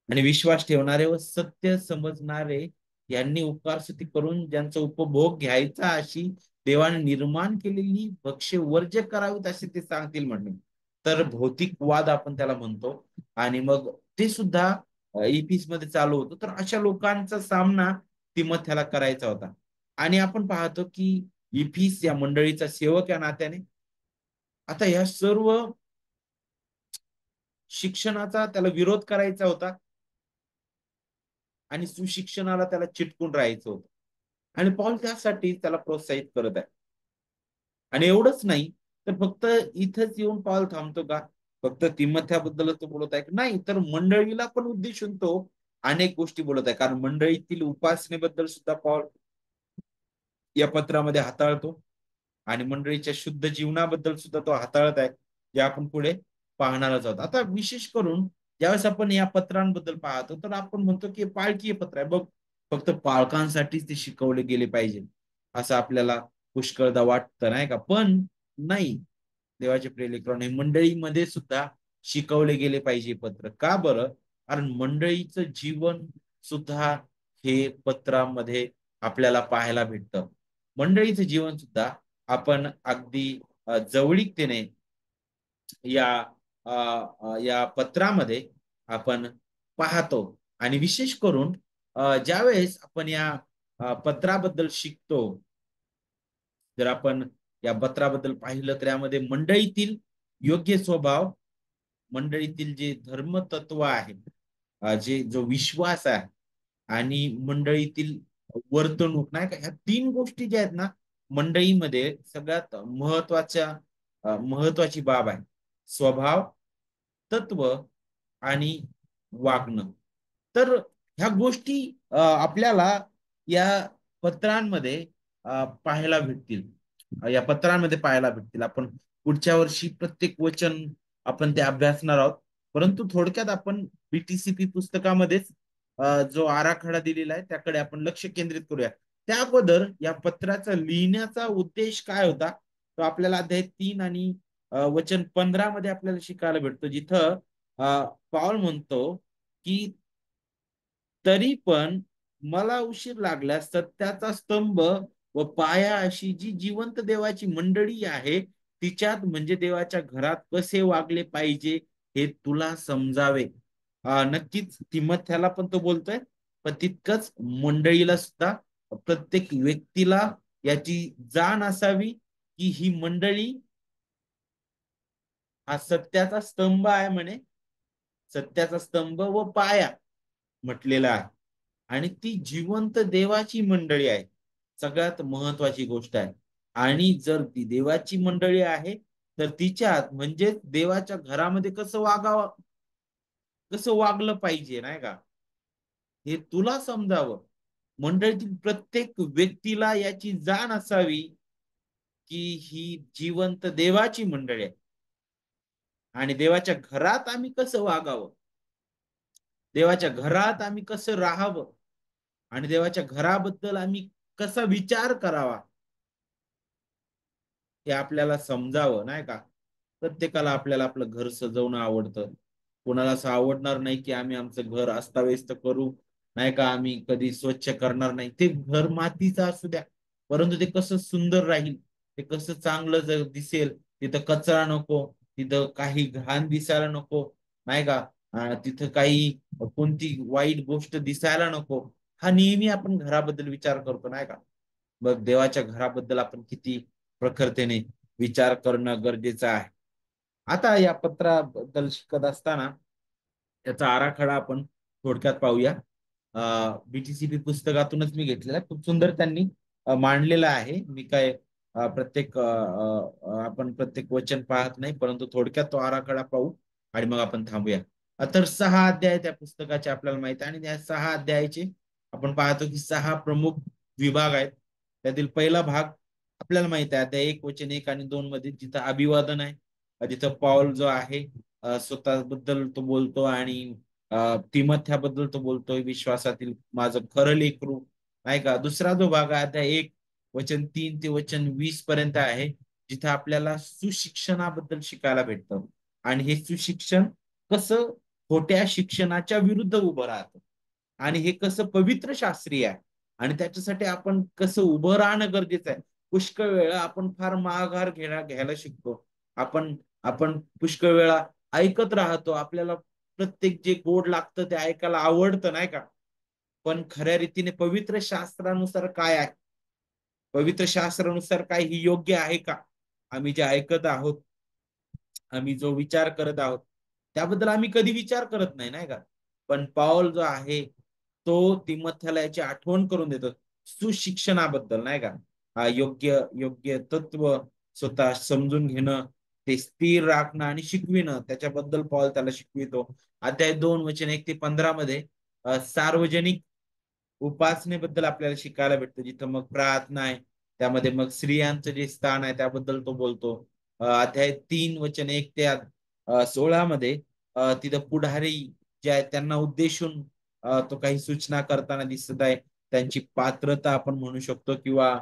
आणि विश्वास ठेवणारे व सत्य समजणारे यांनी उपकारस्तुती करून ज्यांचा उपभोग घ्यायचा अशी देवाने निर्माण केलेली भक्ष्य वर्ज्य करावीत असे ते सांगतील म्हणणे. तर भौतिकवाद आपण त्याला म्हणतो. आणि मग ते सुद्धा इपिस मध्ये चालू होतं. तर अशा लोकांचा सामना तिमोथेला करायचा होता. आणि आपण पाहतो की इफिस या मंडळीचा सेवक या नात्याने आता या सर्व शिक्षणाचा त्याला विरोध करायचा होता आणि सुशिक्षणाला त्याला चिटकून राहायचं होतं. आणि पॉल त्यासाठी त्याला प्रोत्साहित करत आहे. आणि एवढंच नाही तर फक्त इथंच येऊन पॉल थांबतो का, फक्त तिमथ्याबद्दलच तो बोलत आहे नाही, तर मंडळीला पण उद्देशून तो अनेक गोष्टी बोलत आहे. कारण मंडळीतील उपासनेबद्दल सुद्धा पॉल या पत्रामध्ये हाताळतो आणि मंडळीच्या शुद्ध जीवनाबद्दल सुद्धा तो हाताळत आहे, जे आपण पुढे पाहणारच आहोत. आता विशेष करून ज्यावेळेस आपण या पत्रांबद्दल पाहतो तर आपण म्हणतो की पाळकीय पत्र आहे बघ, फक्त पालकांसाठीच ते शिकवले गेले पाहिजे असं आपल्याला पुष्कळदा वाटतं नाही का. पण नाही, देवाचे प्रिय लेकरांनो, मंडळीमध्ये सुद्धा शिकवले गेले पाहिजे पत्र. का बरं? कारण मंडळीचं जीवन सुद्धा हे पत्रामध्ये आपल्याला पाहायला भेटतं. मंडळीचं जीवन सुद्धा आपण अगदी जवळीकतेने या या पत्रामध्ये आपण पाहतो. आणि विशेष करून ज्यावेळेस आपण या पत्राबद्दल शिकतो, जर आपण या पत्राबद्दल पाहिलं तर यामध्ये मंडळीतील योग्य स्वभाव, मंडळीतील जे धर्मतत्व आहे, जे जो विश्वास आहे आणि मंडळीतील वर्तणूक नाही का, ह्या 3 गोष्टी ज्या आहेत ना मंडळीमध्ये सगळ्यात महत्वाची बाब आहे. स्वभाव, तत्व आणि वागणं. तर ह्या गोष्टी आपल्याला या पत्रांमध्ये पाहायला भेटतील. या पत्रांमध्ये पाहायला भेटतील. आपण पुढच्या वर्षी प्रत्येक वचन आपण ते अभ्यासणार आहोत. परंतु थोडक्यात आपण बीटीसीपी पुस्तकामध्येच जो आराखडा दिलेला आहे त्याकडे आपण लक्ष केंद्रित करूया. त्या अगोदर या पत्राचा लिहिण्याचा उद्देश काय होता तो आपल्याला अध्याय 3 आणि वचन 15 मध्ये आपल्याला शिकायला भेटतो, जिथं पाऊल म्हणतो की तरी पण मला उशीर लागल्यास सत्याचा स्तंभ व पाया अशी जी जिवंत देवाची मंडळी आहे तिच्यात म्हणजे देवाच्या घरात कसे वागले पाहिजे हे तुला समजावे. नक्कीच तिमथ्याला पण तो बोलतोय, पण तितकंच मंडळीला सुद्धा, प्रत्येक व्यक्तीला याची जाण असावी की ही मंडळी हा सत्याचा स्तंभ आहे म्हणे. सत्याचा स्तंभ व पाया म्हटलेला आहे आणि ती जिवंत देवाची मंडळी आहे. सगळ्यात महत्वाची गोष्ट आहे. आणि जर ती देवाची मंडळी आहे तर तिच्यात म्हणजे देवाच्या घरामध्ये कसं वागावं, कसं वागलं पाहिजे नाही का, हे तुला समजावं. मंडळीतील प्रत्येक व्यक्तीला याची जाण असावी की ही जिवंत देवाची मंडळी आहे आणि देवाच्या घरात आम्ही कसं वागावं, देवाच्या घरात आम्ही कसं राहावं आणि देवाच्या घराबद्दल आम्ही कसा विचार करावा हे आपल्याला समजावं नाही का. प्रत्येकाला आपल्याला आपलं घर सजवणं आवडतं. कोणाला असं आवडणार नाही की आम्ही आमचं घर अस्ताव्यस्त करू नाही का, आम्ही कधी स्वच्छ करणार नाही. ते घर मातीचं असू द्या, परंतु ते कसं सुंदर राहील, ते कसं चांगलं जर दिसेल, तिथं कचरा नको, तिथं काही घाण दिसायला नको नाही का, तिथं काही कोणती वाईट गोष्ट दिसायला नको, हा नेहमी आपण घराबद्दल विचार करतो नाही का. मग देवाच्या घराबद्दल आपण किती प्रखरतेने विचार करणं गरजेचं आहे. आता या पत्राबद्दल शिकत असताना त्याचा आराखडा आपण थोडक्यात पाहूया. बीटीसीपी पुस्तकातूनच मी घेतलेला आहे. खूप सुंदर त्यांनी मांडलेला आहे. मी काय आपण प्रत्येक वचन पाहत नाही, परंतु थोडक्यात तो आराखडा पाहू आणि मग आपण थांबूया. तर 6 अध्याय त्या पुस्तकाचे आपल्याला माहिती आहे आणि त्या 6 अध्यायाचे आपण पाहतो की 6 प्रमुख विभाग आहेत. त्यातील पहिला भाग आपल्याला माहित आहे, अध्याय 1 वचन 1 आणि 2 मध्ये जिथं अभिवादन आहे. जिथं पॉल जो आहे स्वतःबद्दल तो बोलतो आणि तिमथ्याबद्दल तो बोलतोय, विश्वासातील माझं खरं लेकरू, नाही का. दुसरा जो भाग आहे त्या 1 वचन 3 ते वचन 20 पर्यंत आहे, जिथं आपल्याला सुशिक्षणाबद्दल शिकायला भेटतं. आणि हे सुशिक्षण कसं खोट्या शिक्षणाच्या विरुद्ध उभं राहतं, आणि हे कसं पवित्र शास्त्रीय आहे, आणि त्याच्यासाठी आपण कसं उभं राहणं गरजेचं आहे. पुष्कळ वेळा आपण फार माघार घ्यायला शिकतो. आपण आपण पुष्कळ वेळा ऐकत राहतो. आपल्याला प्रत्येक जे गोड लागतं ते ऐकायला आवडतं, नाही का. पण खऱ्या रीतीने पवित्र शास्त्रानुसार काय आहे, पवित्र शास्त्रानुसार काय ही योग्य आहे का, आम्ही जे ऐकत आहोत, आम्ही जो विचार करत आहोत, त्याबद्दल आम्ही कधी विचार करत नाही, नाही का. पण पाऊल जो आहे तो तिमथ्याला याची आठवण करून देतो सुशिक्षणाबद्दल, नाही का. योग्य योग्य तत्व स्वतः समजून घेणं, ते स्थिर राखणं आणि शिकविणं, त्याच्याबद्दल पॉल त्याला शिकवितो. अध्याय 2 वचन 1 ते 15 मध्ये सार्वजनिक उपासनेबद्दल आपल्याला शिकायला भेटतं, जिथं मग प्रार्थना आहे, त्यामध्ये मग स्त्रियांचं जे स्थान आहे त्याबद्दल तो बोलतो. अध्याय 3 वचन 1 ते 16 मध्ये तिथं पुढारी जे आहेत त्यांना उद्देशून तो काही सूचना करताना दिसत आहे. त्यांची पात्रता आपण म्हणू शकतो, किंवा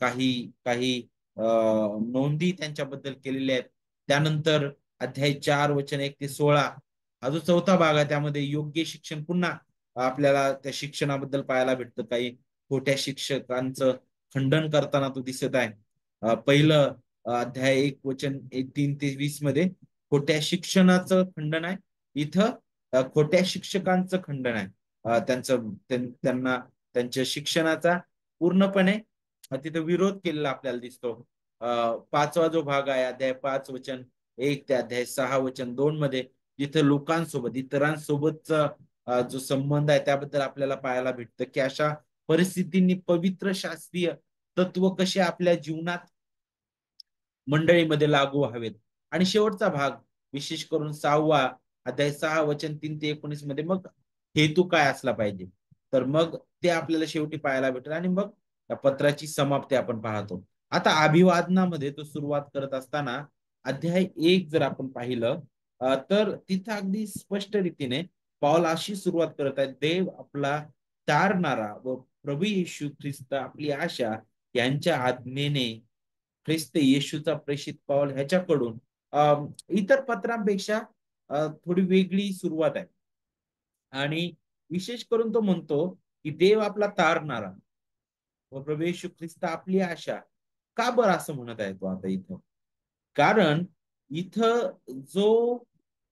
काही काही नोंदी त्यांच्याबद्दल केलेल्या आहेत. त्यानंतर अध्याय 4 वचन 1 ते 16 हा जो चौथा भाग आहे, त्यामध्ये योग्य शिक्षण पुन्हा आपल्याला त्या शिक्षणाबद्दल पाहायला भेटतं. काही खोट्या शिक्षकांचं खंडन करताना तो दिसत आहे. पहिलं अध्याय 1 वचन 3 ते 20 मध्ये खोट्या शिक्षणाचं खंडन आहे. इथं खोट्या शिक्षकांचं खंडन आहे. त्यांना त्यांच्या शिक्षणाचा पूर्णपणे तिथे विरोध केलेला आपल्याला दिसतो. पाचवा जो भाग आहे, अध्याय 5 वचन 1 ते अध्याय 6 वचन 2 मध्ये, जिथे लोकांसोबत इतरांसोबतचा जो संबंध आहे त्याबद्दल आपल्याला पाहायला भेटतं, की अशा परिस्थितींनी पवित्र शास्त्रीय तत्व कसे आपल्या जीवनात मंडळीमध्ये लागू व्हावेत. आणि शेवटचा भाग विशेष करून 6वा अध्याय 6 वचन 3 ते 19 मध्ये मग हेतू काय असला पाहिजे, तर मग ते आपल्याला शेवटी पाहायला भेटेल. आणि मग त्या पत्राची समाप्ती आपण पाहतो. आता अभिवादनामध्ये तो सुरुवात करत असताना अध्याय 1 जर आपण पाहिलं तर तिथं अगदी स्पष्ट रीतीने पौल अशी सुरुवात करत आहे, देव आपला तारणारा व प्रभू येशू ख्रिस्त आपली आशा यांच्या आज्ञेने ख्रिस्त येशूचा प्रेषित पाऊल ह्याच्याकडून इतर पत्रांपेक्षा थोडी वेगळी सुरुवात आहे. आणि विशेष करून तो म्हणतो की देव आपला तारणारा व प्रभू येशू ख्रिस्त आपली आशा. का बरं असं म्हणत आहे तो आता इथं? कारण इथं जो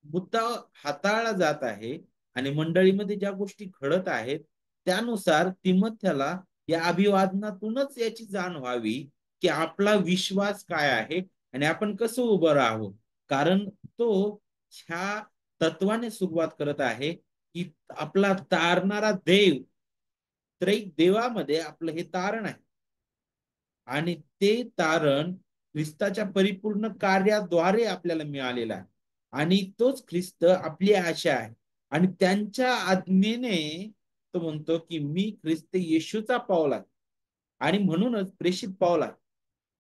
मुद्दा हाताळला जात आहे आणि मंडळीमध्ये ज्या गोष्टी घडत आहेत, त्यानुसार तिमथ्याला या अभिवादनातूनच याची जाण व्हावी की आपला विश्वास काय आहे आणि आपण कसं उभं राहू. कारण तो ह्या तत्वाने सुरुवात करत आहे की आपला तारणारा देव, त्रैक देवामध्ये आपलं हे तारण आहे. आणि ते तारण ख्रिस्ताच्या परिपूर्ण कार्याद्वारे आपल्याला मिळालेलं आहे. आणि तोच ख्रिस्त आपली आशा आहे. आणि त्यांच्या आज्ञेने तो म्हणतो की मी ख्रिस्त येशूचा पाऊल आहे आणि म्हणूनच प्रेषित पाऊल आहे,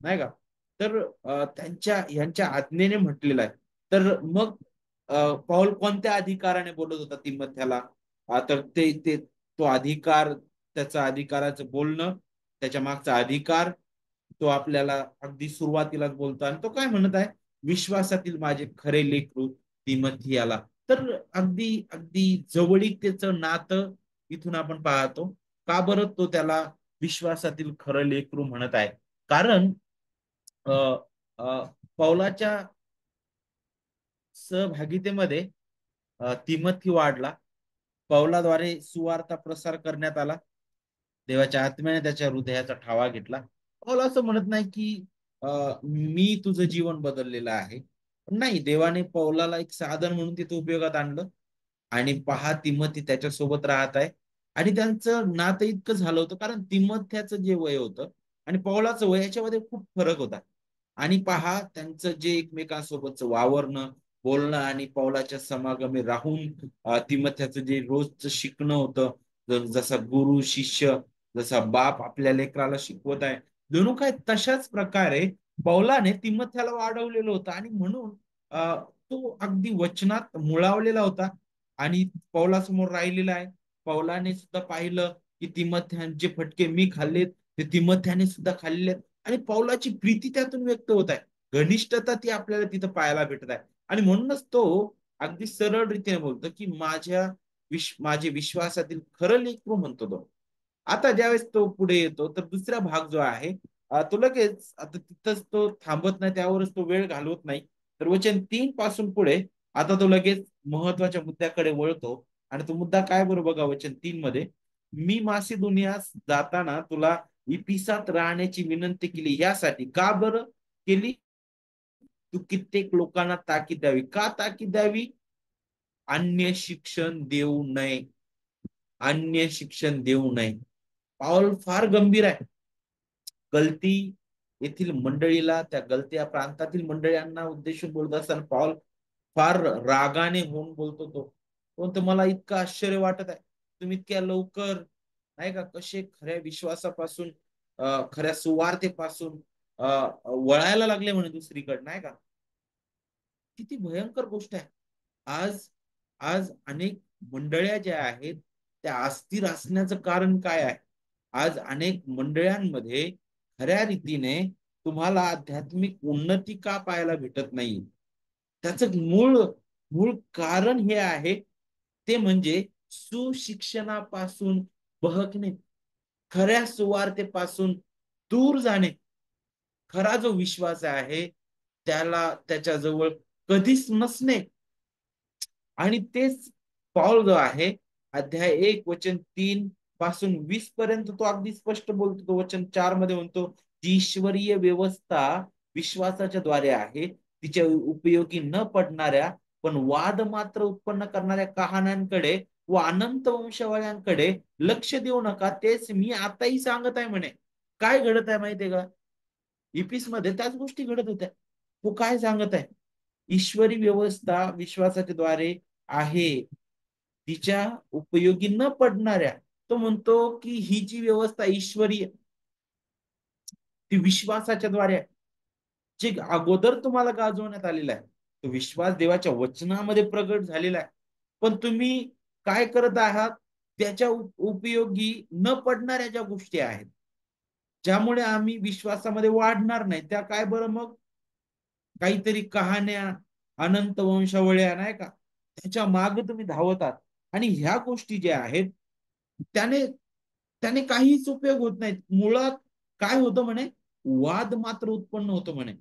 नाही का. तर त्यांच्या यांच्या आज्ञेने म्हटलेलं आहे. तर मग पाऊल कोणत्या अधिकाराने बोलत होता तिमथ्याला? तर ते ते तो अधिकार, त्याचा अधिकाराचं बोलणं, त्याच्या मागचा अधिकार तो आपल्याला अगदी सुरुवातीलाच बोलतो. आणि तो काय म्हणत आहे? विश्वासातील माझे खरे लेकरू तिमथियाला. तर अगदी अगदी जवळीकतेचं नातं इथून आपण पाहतो. का बरं तो त्याला विश्वासातील खरं लेकरू म्हणत आहे? कारण अ, अ, पौलाच्या सहभागितेमध्ये तिमथी वाढला. पौलाद्वारे सुवार्ता प्रसार करण्यात आला. देवाच्या आत्म्याने त्याच्या हृदयाचा ठावा घेतला. पौल असं म्हणत नाही की मी तुझं जीवन बदललेलं आहे. नाही, देवाने पौलाला एक साधन म्हणून तिथे उपयोगात आणलं. आणि पहा तिमथी त्याच्यासोबत राहत आहे. आणि त्यांचं नातं इतकं झालं होतं, कारण तिमथ्याचं जे वय होतं आणि पौलाचं वय याच्यामध्ये खूप फरक होता. आणि पहा त्यांचं जे एकमेकांसोबतचं वावरणं, बोलणं आणि पौलाच्या समागमे राहून तिमथ्याचं जे रोजचं शिकणं होतं, जसा गुरु शिष्य, जसा बाप आपल्या लेकराला शिकवत आहे, जणू काय तशाच प्रकारे पौलाने तिमथ्याला वाढवलेलं होतं आणि म्हणून तो अगदी वचनात मुळावलेला होता आणि पौलासमोर राहिलेला आहे. पौलाने सुद्धा पाहिलं की तिमथ्याचे फटके मी खाल्लेत, ते तिमथ्याने सुद्धा खाल्लेत आणि पौलाची प्रीती त्यातून व्यक्त होत आहे. घनिष्ठता ती आपल्याला तिथं पाहायला भेटत आहे आणि म्हणूनच तो अगदी सरळ रीतीने बोलतो की माझे विश्वासातील खरं लेकरू म्हणतो तो. आता ज्यावेळेस तो पुढे येतो तर दुसरा भाग जो आहे तो लगेच आता तिथंच तो थांबत नाही, त्यावरच तो वेळ घालवत नाही. तर वचन 3 पासून पुढे आता तो लगेच महत्वाच्या मुद्द्याकडे वळतो आणि तो मुद्दा काय बरं बघा वचन 3 मध्ये, मी मासिदोनियास जाताना तुला इफिसात राहण्याची विनंती केली यासाठी. का बरं केली? तू कित्येक लोकांना ताकीद द्यावी. का ताकीद द्यावी? अन्य शिक्षण देऊ नये. अन्य शिक्षण देऊ नये. पाऊल फार गंभीर आहे. गलती येथील मंडळीला, त्या गलत्या प्रांतातील मंडळींना उद्देशून बोलत असताना पॉल फार रागाने होऊन बोलतो तो. पण मला इतकं आश्चर्य वाटत आहे, तुम्ही इतक्या लवकर नाही का कसे खऱ्या विश्वासापासून खऱ्या सुवार्तेपासून वळायला लागले म्हणे दुसरीकडे नाही का. किती भयंकर गोष्ट आहे. आज आज अनेक मंडळ्या ज्या आहेत त्या अस्थिर असण्याचं कारण काय आहे? आज अनेक मंडळांमध्ये खऱ्या रीतीने तुम्हाला आध्यात्मिक उन्नती का पाहायला भेटत नाही? त्याचं मूळ मूळ कारण हे आहे, ते म्हणजे सुशिक्षणापासून बहकणे, खऱ्या सुवार्तेपासून दूर जाणे. खरा जो विश्वास आहे त्याला त्याच्याजवळ कधीच नसणे. आणि तेच पाऊल जो आहे अध्याय 1 वचन 3 पासून 20 पर्यंत तो अगदी स्पष्ट बोलतो. तो वचन 4 मध्ये म्हणतो, जी ईश्वरीय व्यवस्था विश्वासाच्या द्वारे आहे, तिच्या उपयोगी न पडणाऱ्या पण वाद मात्र उत्पन्न करणाऱ्या कहाण्यांकडे व अनंत वंशावळ्यांकडे लक्ष देऊ नका, तेच मी आताही सांगत आहे म्हणे. काय घडत आहे माहितीये का? इपिस मध्ये त्याच गोष्टी घडत होत्या. तो काय सांगत आहे? ईश्वरी व्यवस्था विश्वासाच्या द्वारे आहे, तिच्या उपयोगी न पडणाऱ्या. तो म्हणतो की ही जी व्यवस्था ईश्वरी ती विश्वासाच्या द्वारे आहे. जे अगोदर तुम्हाला गाजवण्यात आलेला आहे तो विश्वास देवाच्या वचनामध्ये प्रगट झालेला आहे. पण तुम्ही काय करत आहात? त्याच्या उपयोगी न पडणाऱ्या ज्या गोष्टी आहेत, ज्यामुळे आम्ही विश्वासामध्ये वाढणार नाही, त्या काय बरं मग? काहीतरी कहाण्या, अनंत वंशावळ्या नाही का, त्याच्या मागे तुम्ही धावतात. आणि ह्या गोष्टी ज्या आहेत त्याने त्याने काहीच उपयोग होत नाही. मुळात काय होतं म्हणे? वाद मात्र उत्पन्न होतो म्हणे.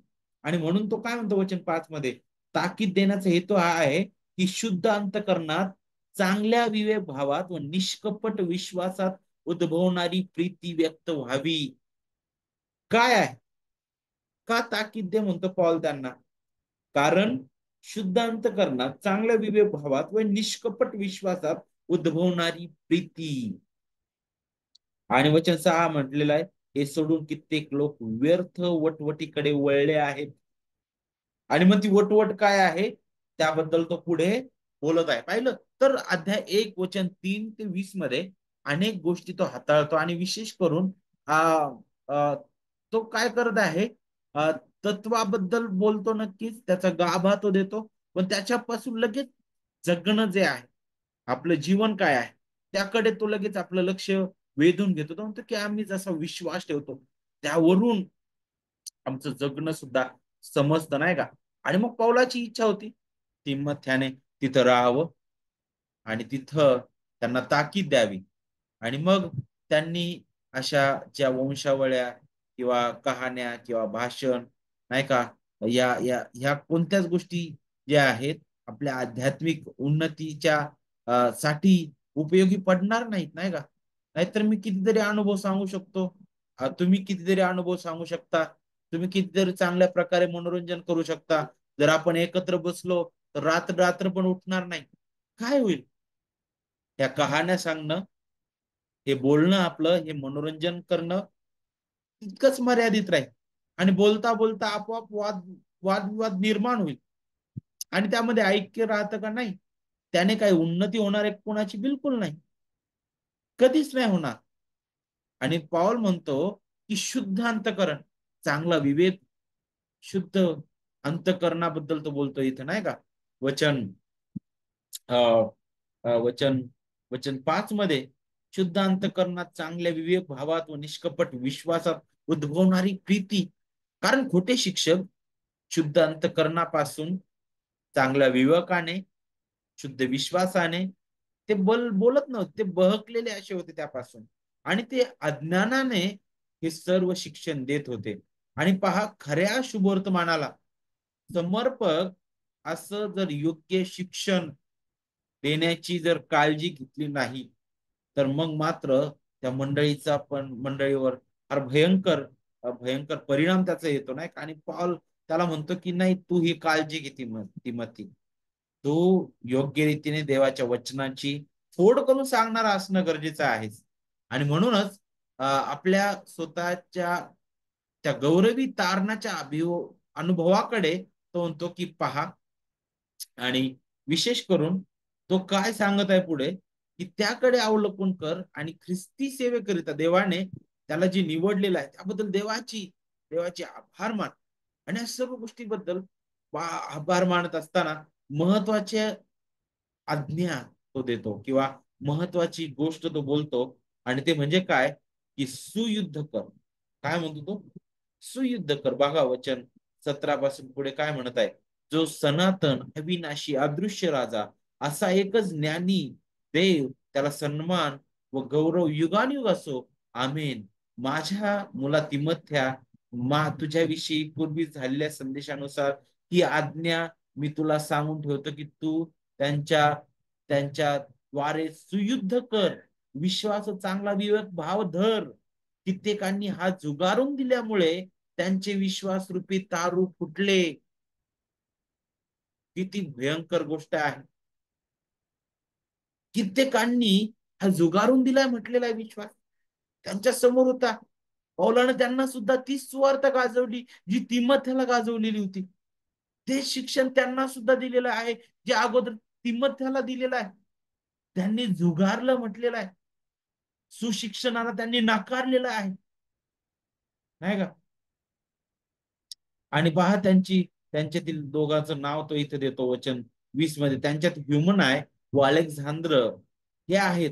आणि म्हणून तो काय म्हणतो वचन 5 मध्ये, ताकीद देण्याचा हेतू हा आहे की शुद्ध अंतकरणात चांगल्या विवेक भावात व निष्कपट विश्वासात उद्भवणारी प्रीती व्यक्त व्हावी. काय आहे? का ताकीद दे म्हणतो पॉल त्यांना? कारण शुद्ध अंतकरणात चांगल्या विवेक भावात व निष्कपट विश्वासात उद्भवणारी प्रीती. आणि वचन 6 म्हटलेलं आहे, हे सोडून कित्येक लोक व्यर्थ वटवटीकडे वळले आहेत. आणि मग ती वटवट काय आहे त्याबद्दल तो पुढे बोलत आहे. पाहिलं तर अध्याय 1 वचन 3 ते 20 मध्ये अनेक गोष्टी तो हाताळतो आणि विशेष करून आ, आ, तो काय करत आहे, आ, तत्वाबद्दल बोलतो. नक्कीच त्याचा गाभा तो देतो, पण त्याच्यापासून लगेच जगणं जे आहे, आपलं जीवन काय आहे त्याकडे तो लगेच आपलं लक्ष वेधून घेतो. तो म्हणतो की आम्ही जसा विश्वास ठेवतो त्यावरून आमचं जगणं सुद्धा समजतं नाही का. आणि मग पौलाची इच्छा होती तिमथ्याने तिथं राहावं आणि तिथं त्यांना ताकीद द्यावी. आणि मग त्यांनी अशा ज्या वंशावळ्या किंवा कहाण्या किंवा भाषण नाही का, या या ह्या कोणत्याच गोष्टी ज्या आहेत आपल्या आध्यात्मिक उन्नतीच्या साठी उपयोगी पडणार नाहीत नाही का. नाहीतर मी कितीतरी अनुभव सांगू शकतो, तुम्ही कितीतरी अनुभव सांगू शकता, तुम्ही कितीतरी चांगल्या प्रकारे मनोरंजन करू शकता. जर आपण एकत्र बसलो तर रात्र रात्र पण उठणार नाही. काय होईल? त्या कहाण्या सांगणं, हे बोलणं, आपलं हे मनोरंजन करणं तितकंच मर्यादित राहील. आणि बोलता बोलता आपोआप वादविवाद निर्माण होईल. आणि त्यामध्ये ऐक्य राहतं का? नाही. त्याने काही उन्नती होणार आहे कोणाची? बिलकुल नाही. कधीच नाही होणार. आणि पॉल म्हणतो की शुद्ध अंतकरण, चांगला विवेक शुद्ध अंतःकरणाबद्दल तो बोलतो इथं नाही का. वचन अ, वचन वचन 5 मध्ये शुद्ध अंतःकरणात चांगल्या विवेक भावात व निष्कपट विश्वासात उद्भवणारी प्रीती. कारण खोटे शिक्षक शुद्ध अंतःकरणापासून चांगल्या विवेकाने शुद्ध विश्वासाने ते बोलत नव्हते, ते बहकलेले असे होते त्यापासून. आणि ते अज्ञानाने हे सर्व शिक्षण देत होते. आणि पहा, खऱ्या शुभवर्तमानाला समर्पक असं जर योग्य शिक्षण देण्याची जर काळजी घेतली नाही, तर मग मात्र त्या मंडळीवर फार भयंकर परिणाम त्याचा येतो नाही. आणि पॉल त्याला म्हणतो की नाही, तू ही काळजी घे तिमोथी. तू योग्य रीतीने देवाच्या वचनाची फोड करून सांगणारा असणं गरजेचं आहे. आणि म्हणूनच आपल्या स्वतःच्या त्या गौरवी तारणाच्या अनुभवाकडे तो म्हणतो की पहा. आणि विशेष करून तो काय सांगत आहे पुढे, की त्याकडे अवलंबून कर आणि ख्रिस्ती सेवेकरिता देवाने त्याला जे निवडलेलं आहे त्याबद्दल देवाची आभार मान. आणि या सर्व गोष्टीबद्दल आभार मानत असताना महत्वाचे आज्ञा तो देतो किंवा महत्वाची गोष्ट तो बोलतो. आणि ते म्हणजे काय, की सुयुद्ध कर. काय म्हणतो तो, सुयुद्ध कर. बघा वचन 17 पासून पुढे काय म्हणत आहे. जो सनातन अविनाशी अदृश्य राजा असा एकच ज्ञानी देव, त्याला सन्मान व गौरव युगानयुग असो, आमेन. माझ्या मुला तिमथ्या, तुझ्याविषयी पूर्वी झालेल्या संदेशानुसार ही आज्ञा मी तुला सांगून ठेवतो की तू त्यांच्या त्यांच्या द्वारे सुयुद्ध कर. विश्वास चांगला विवेक भाव धर. कित्येकांनी हा जुगारून दिल्यामुळे त्यांचे विश्वास रूपी तारू फुटले. किती भयंकर गोष्ट आहे. कित्येकांनी हा जुगारून दिलाय म्हटलेला आहे विश्वास त्यांच्या समोर होता. पौलानं त्यांना सुद्धा ती सुवार्थ गाजवली जी तिमथ्याला गाजवलेली होती. ते शिक्षण त्यांना सुद्धा दिलेलं आहे जे अगोदर तिमथ्याला दिलेलं आहे. त्यांनी जुगारलं म्हटलेलं आहे. सुशिक्षणाला त्यांनी नाकारलेलं आहे नाही का. आणि पहा त्यांच्यातील दोघांचं नाव तो इथे देतो वचन 20 मध्ये. त्यांच्यात ह्युमन आहे व अलेक्झांद्र हे आहेत.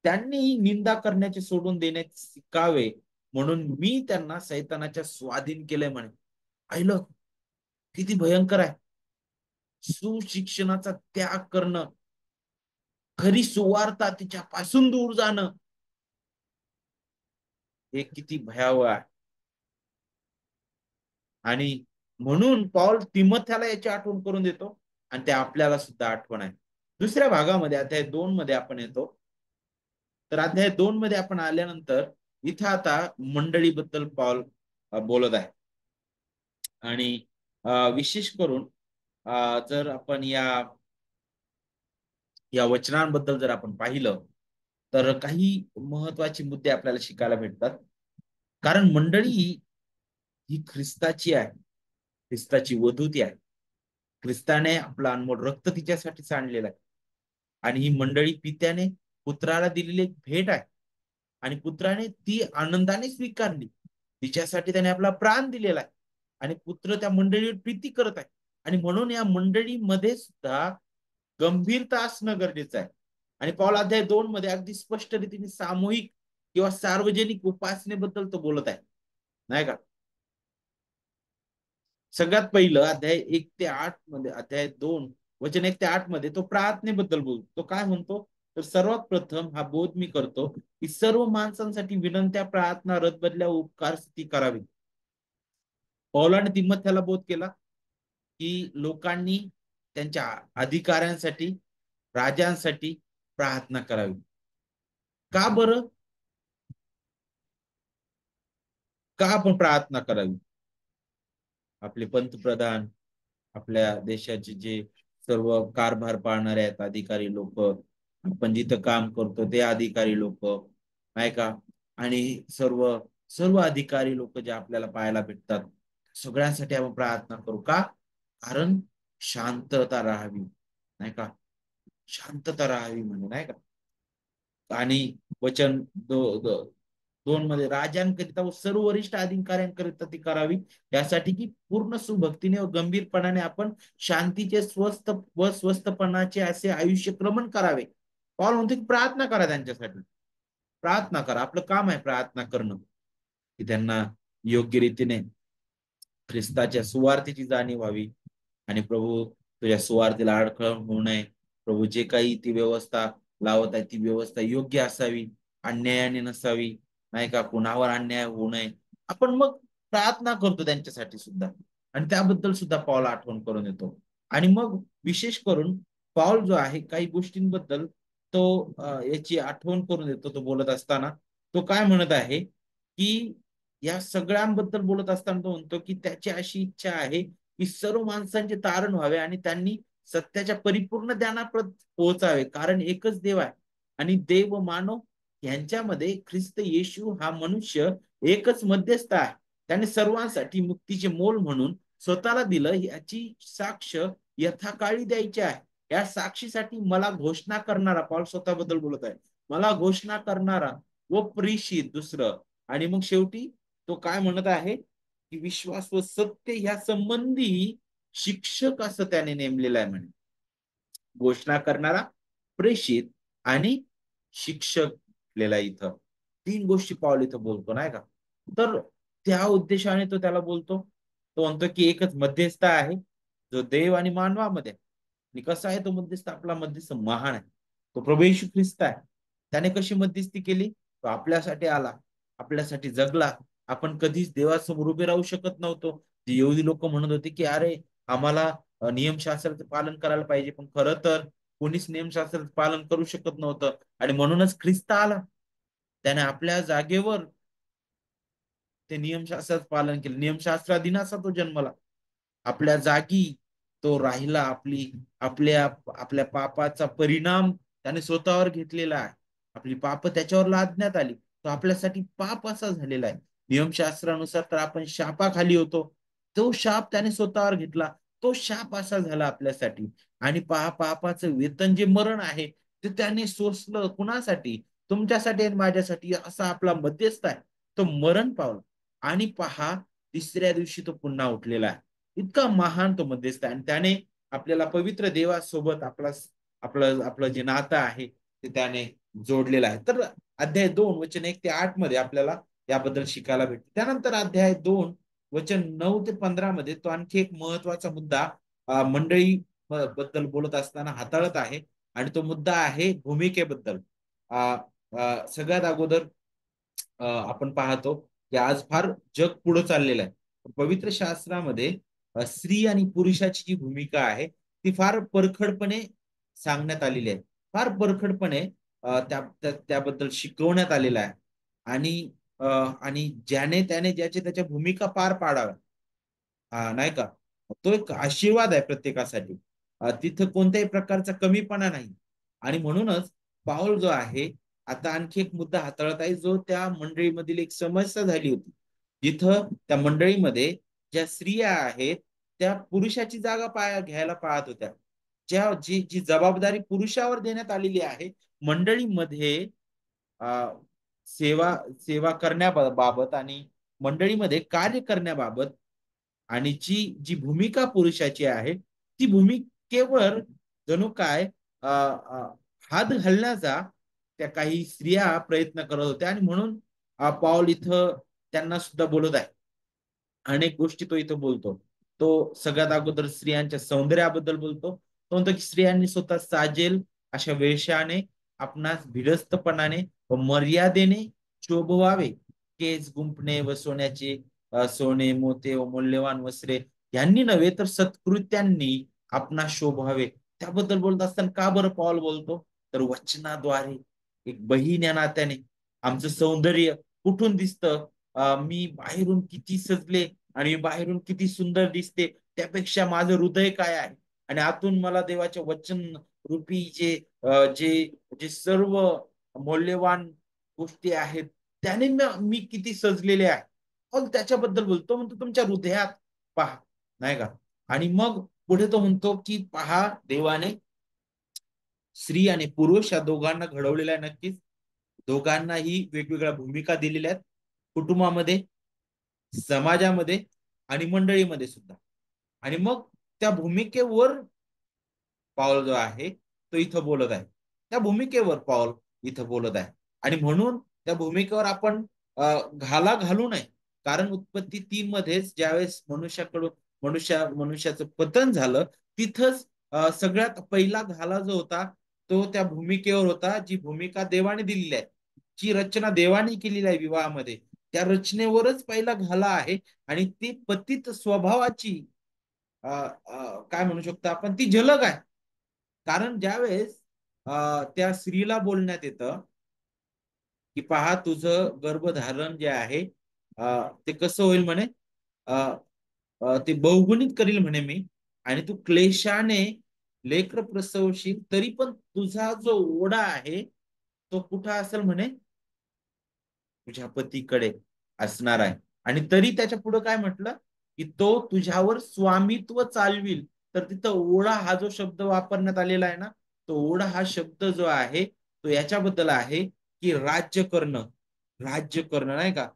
त्यांनी निंदा करण्याचे सोडून देण्याचे शिकावे म्हणून मी त्यांना सैतानाच्या स्वाधीन केलंय म्हणे. पाहिलं किती भयंकर आहे. सुशिक्षणाचा त्याग करणं, खरी सुवार्ता तिच्यापासून दूर जाणं, हे किती भयावह आहे. आणि म्हणून पॉल तिमथ्याला याची आठवण करून देतो आणि ते आपल्याला सुद्धा आठवण आहे. दुसऱ्या भागामध्ये अध्याय 2 मध्ये आपण येतो. तर अध्याय 2 मध्ये आपण आल्यानंतर इथं आता मंडळीबद्दल पॉल बोलत आहे. आणि विशेष करून जर आपण या वचनांबद्दल जर आपण पाहिलं तर काही महत्वाचे मुद्दे आपल्याला शिकायला भेटतात. कारण मंडळी ही ख्रिस्ताची आहे, ख्रिस्ताची वधू ती आहे. ख्रिस्ताने आपला अनमोल रक्त तिच्यासाठी सांडलेलं आहे. आणि ही मंडळी पित्याने पुत्राला दिलेली एक भेट आहे. आणि पुत्राने ती आनंदाने स्वीकारली. तिच्यासाठी त्याने आपला प्राण दिलेला आहे. आणि पुत्र त्या मंडळीवर प्रीती करत आहे. आणि म्हणून या मंडळीमध्ये सुद्धा गंभीरता असणं गरजेचं आहे. आणि पौल अध्याय 2 मध्ये अगदी स्पष्ट रीतीने सामूहिक किंवा सार्वजनिक उपासनेबद्दल तो बोलत आहे नाही का. सगळ्यात पहिलं अध्याय 2 वचन 1 ते 8 मध्ये तो प्रार्थनेबद्दल बोलतो. तो काय म्हणतो, तर सर्वात प्रथम हा बोध मी करतो की सर्व माणसांसाठी विनंत्या, प्रार्थना, रदबदल्या, उपकार स्तुती करावी. पौलाने तिमोथेला बोध केला की लोकांनी त्यांच्या अधिकाऱ्यांसाठी, राजांसाठी प्रार्थना करावी. का बरं, का आपण प्रार्थना करावी. आपले पंतप्रधान, आपल्या देशाचे जे सर्व कारभार पाळणारे आहेत अधिकारी लोक, आपण जिथं काम करतो ते अधिकारी लोक नाही का. आणि सर्व सर्व अधिकारी लोक जे आपल्याला पाहायला भेटतात, सगळ्यांसाठी आपण प्रार्थना करू का, कारण शांतता राहावी नाही का. शांतता राहावी म्हणजे नाही का. आणि वचन 2 मध्ये राजांकरिता व सर्व वरिष्ठ अधिकाऱ्यांकरिता ती करावी, यासाठी की पूर्ण सुभक्तीने व गंभीरपणाने आपण शांतीचे स्वस्थपणाचे असे आयुष्य क्रमण करावे. पॉल म्हणतो की प्रार्थना करा त्यांच्यासाठी. प्रार्थना करा. आपलं काम आहे प्रार्थना करणं, की त्यांना योग्य रीतीने ख्रिस्ताच्या सुवार्तेची जाणीव व्हावी आणि प्रभू तुझ्या सुवार्तेला अडखळ होऊ नये. प्रभू जे काही ती व्यवस्था लावत आहे ती व्यवस्था योग्य असावी, अन्यायाने नसावी, नाही का, कुणावर अन्याय होऊ नये. आपण मग प्रार्थना करतो त्यांच्यासाठी सुद्धा, आणि त्याबद्दल सुद्धा पाऊल आठवण करून येतो. आणि मग विशेष करून पाऊल जो आहे काही गोष्टींबद्दल तो याची आठवण करून देतो. तो बोलत असताना तो काय म्हणत आहे की या सगळ्यांबद्दल बोलत असताना तो म्हणतो की त्याची अशी इच्छा आहे की सर्व माणसांचे तारण व्हावे आणि त्यांनी सत्याच्या परिपूर्ण ज्ञानापर्यंत पोहोचावे, कारण एकच देव आहे आणि देव व मानव यांच्यामध्ये ख्रिस्त येशू हा मनुष्य एकच मध्यस्थ आहे. त्याने सर्वांसाठी मुक्तीचे मोल म्हणून स्वतःला दिलं, याची साक्ष यथाकाळी द्यायची आहे. या साक्षीसाठी मला घोषणा करणारा, पॉल स्वतःबद्दल बोलत आहे, मला घोषणा करणारा व प्रेषित दुसरं. आणि मग शेवटी तो काय म्हणत आहे की विश्वास व सत्य ह्या संबंधी शिक्षक असं त्याने नेमलेलं आहे म्हणे. घोषणा करणारा, प्रेषित आणि शिक्षक लिहिला इथं. 3 गोष्टी पाऊल इथं बोलतो, नाही का. तर त्या उद्देशाने तो त्याला बोलतो. तो म्हणतो की एकच मध्यस्थ आहे जो देव आणि मानवामध्ये. आणि कसा आहे तो मध्यस्थ? आपला मध्यस्थ महान आहे, तो प्रभू येशू ख्रिस्त आहे. त्याने कशी मध्यस्थी केली? तो आपल्यासाठी आला, आपल्यासाठी जगला. आपण कधीच देवासमोर उभे राहू शकत नव्हतो. जे यहुदी लोक म्हणत होते की अरे आम्हाला नियमशास्त्राचं पालन करायला पाहिजे, पण खरं तर कोणीच नियमशास्त्राचं पालन करू शकत नव्हतं. आणि म्हणूनच ख्रिस्त आला, त्याने आपल्या जागेवर ते नियमशास्त्राचं पालन केलं. नियमशास्त्राधीन तो जन्मला, आपल्या जागी तो राहिला. आपल्या आपल्या पापाचा परिणाम त्याने स्वतःवर घेतलेला आहे. आपली पाप त्याच्यावर लादण्यात आली. तो आपल्यासाठी पाप असा झालेला आहे. नियमशास्त्रानुसार तर आपण शापाखाली होतो, तो शाप त्याने स्वतःवर घेतला. तो शाप असा झाला आपल्यासाठी. आणि पापाचं वेतन जे मरण आहे ते त्याने सोसलं. कुणासाठी? तुमच्यासाठी आणि माझ्यासाठी. असा आपला मध्यस्थ आहे. तो मरण पावला आणि पहा, तिसऱ्या दिवशी तो पुन्हा उठलेला आहे. इतका महान तो मध्यस्थ आहे. आणि त्याने आपल्याला पवित्र देवासोबत आपलं आपलं जे नातं आहे ते त्याने जोडलेलं आहे. तर अध्याय 2 वचन 1 ते 8 मध्ये आपल्याला याबद्दल शिकायला भेटते. त्यानंतर अध्याय 2 वचन 9 ते 15 मध्ये तो आणखी एक महत्वाचा मुद्दा मंडळी बद्दल बोलत असताना हाताळत आहे. आणि तो मुद्दा आहे भूमिकेबद्दल. सगळ्यात अगोदर आपण पाहतो की आज फार जग पुढे चाललेलं आहे. पवित्र शास्त्रामध्ये स्त्री आणि पुरुषाची जी भूमिका आहे ती फार परखडपणे सांगण्यात आलेली आहे. फार परखडपणे त्याबद्दल शिकवण्यात आलेलं आहे. आणि आणि ज्याने त्याने ज्याचे त्याच्या भूमिका पार पाडाव्या, नाही का, तो एक आशीर्वाद आहे प्रत्येकासाठी. तिथं कोणत्याही प्रकारचा कमीपणा नाही. आणि म्हणूनच पाऊल जो आहे आता आणखी एक मुद्दा हाताळत आहे जो त्या मंडळीमधील एक समस्या झाली होती. जिथं त्या मंडळीमध्ये ज्या स्त्रिया आहेत त्या पुरुषाची जागा घ्यायला पाहत होत्या. जी जी जबाबदारी पुरुषावर देण्यात आलेली आहे मंडळीमध्ये, अ, सेवा सेवा करण्याबाबत आणि मंडळीमध्ये कार्य करण्याबाबत, आणि जी जी भूमिका पुरुषाची आहे ती भूमिकेवर जणू काय हात घालण्याचा त्या काही स्त्रिया प्रयत्न करत होत्या. आणि म्हणून पाऊल इथं त्यांना सुद्धा बोलत आहे. अनेक गोष्टी तो इथं बोलतो. तो सगळ्यात अगोदर स्त्रियांच्या सौंदर्याबद्दल बोलतो. तो म्हणतो की स्त्रियांनी स्वतः साजेल अशा वेशाने, आपणास भिडस्तपणाने व मर्यादेने शोभवावे. केस गुंफणे व सोने मोते व मौल्यवान वस्त्रे यांनी नव्हे तर सत्कृत्यांनी आपणा शोभावे. त्याबद्दल बोलत असताना का बरं पॉल बोलतो? तर वचनाद्वारे एक बहीण या नात्याने आमचं सौंदर्य कुठून दिसतं? मी बाहेरून किती सजले आणि बाहेरून किती सुंदर दिसते त्यापेक्षा माझं हृदय काय आहे, आणि आतून मला देवाच्या वचन रूपी जे जे सर्व मौल्यवान गोष्टी आहेत त्याने मी किती सजलेले आहे. मग त्याच्याबद्दल बोलतो. म्हणतो तुमच्या हृदयात पहा, नाही का. आणि मग पुढे तो म्हणतो की पहा, देवाने स्त्री आणि पुरुष या दोघांना घडवलेलं आहे नक्कीच. दोघांनाही वेगवेगळ्या भूमिका दिलेल्या आहेत, कुटुंबामध्ये, समाजामध्ये आणि मंडळीमध्ये सुद्धा. आणि मग त्या भूमिकेवर पाऊल जो आहे तो इथं बोलत आहे. त्या भूमिकेवर पाऊल इथं बोलत आहे. आणि म्हणून त्या भूमिकेवर आपण घाला घालू नये. कारण उत्पत्ती 3 मध्येच ज्यावेळेस मनुष्याचं पतन झालं, तिथंच सगळ्यात पहिला घाला जो होता तो त्या भूमिकेवर होता, जी भूमिका देवाने दिलेली आहे, जी रचना देवाने केलेली आहे विवाहामध्ये, त्या रचनेवरच पहिला घाला आहे. आणि ती पतित स्वभावाची काय म्हणू शकतो आपण, ती झलक आहे. कारण ज्यावेळेस त्या स्त्रीला बोलण्यात येतं की पहा तुझं गर्भधारण जे आहे ते कसं होईल म्हणे, अ, ते बहुगुणित करील म्हणे मी, आणि तू क्लेशाने लेकर प्रसवशील, तरी पण तुझा जो ओढा आहे तो कुठं असेल म्हणे, तुझ्या पतीकडे असणार आहे. आणि तरी त्याच्या पुढे काय म्हटलं, की तो तुझ्यावर स्वामित्व चालविल. तर तिथं ओढा हा जो शब्द वापरण्यात आलेला आहे ना, तो ओढा हा शब्द जो आहे तो याच्याबद्दल आहे की राज्य करणं नाही का.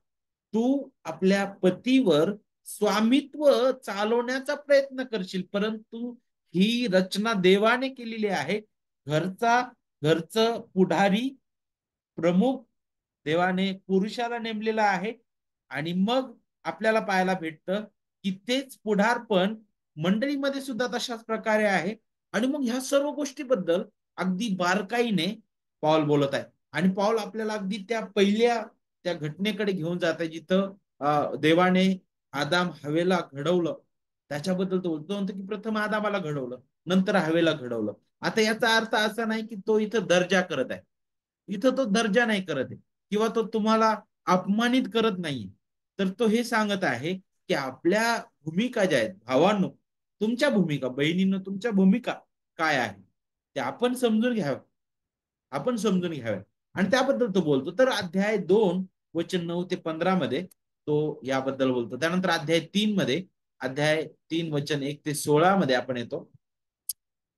तू आपल्या पतीवर स्वामित्व चालवण्याचा प्रयत्न करशील, परंतु ही रचना देवाने केलेली आहे. घरचा घरचं पुढारी प्रमुख देवाने पुरुषाला नेमलेला आहे. आणि मग आपल्याला पाहायला भेटतं की तेच पुढारपण मंडळीमध्ये सुद्धा तशाच प्रकारे आहे. आणि मग ह्या सर्व गोष्टीबद्दल अगदी बारकाईने पॉल बोलत आहे. आणि पॉल आपल्याला अगदी त्या पहिल्या त्या घटनेकडे घेऊन जात आहे, जिथं देवाने आदाम हवेला घडवलं. त्याच्याबद्दल तो बोलतो, म्हणतो की प्रथम आदामाला घडवलं, नंतर हवेला घडवलं. आता याचा अर्थ असा नाही की तो इथं दर्जा करत आहे. इथं तो दर्जा नाही करत आहे, किंवा तो तुम्हाला अपमानित करत नाही. तर तो हे सांगत आहे की आपल्या भूमिका ज्या आहेत भावांनो, तुमच्या भूमिका बहिणींनो, तुमच्या भूमिका काय आहे ते आपण समजून घ्याव्या. आणि त्याबद्दल तो बोलतो. तर अध्याय 2 वचन 9 ते 15 मध्ये तो याबद्दल बोलतो. त्यानंतर अध्याय 3 वचन 1 ते 16 मध्ये आपण येतो.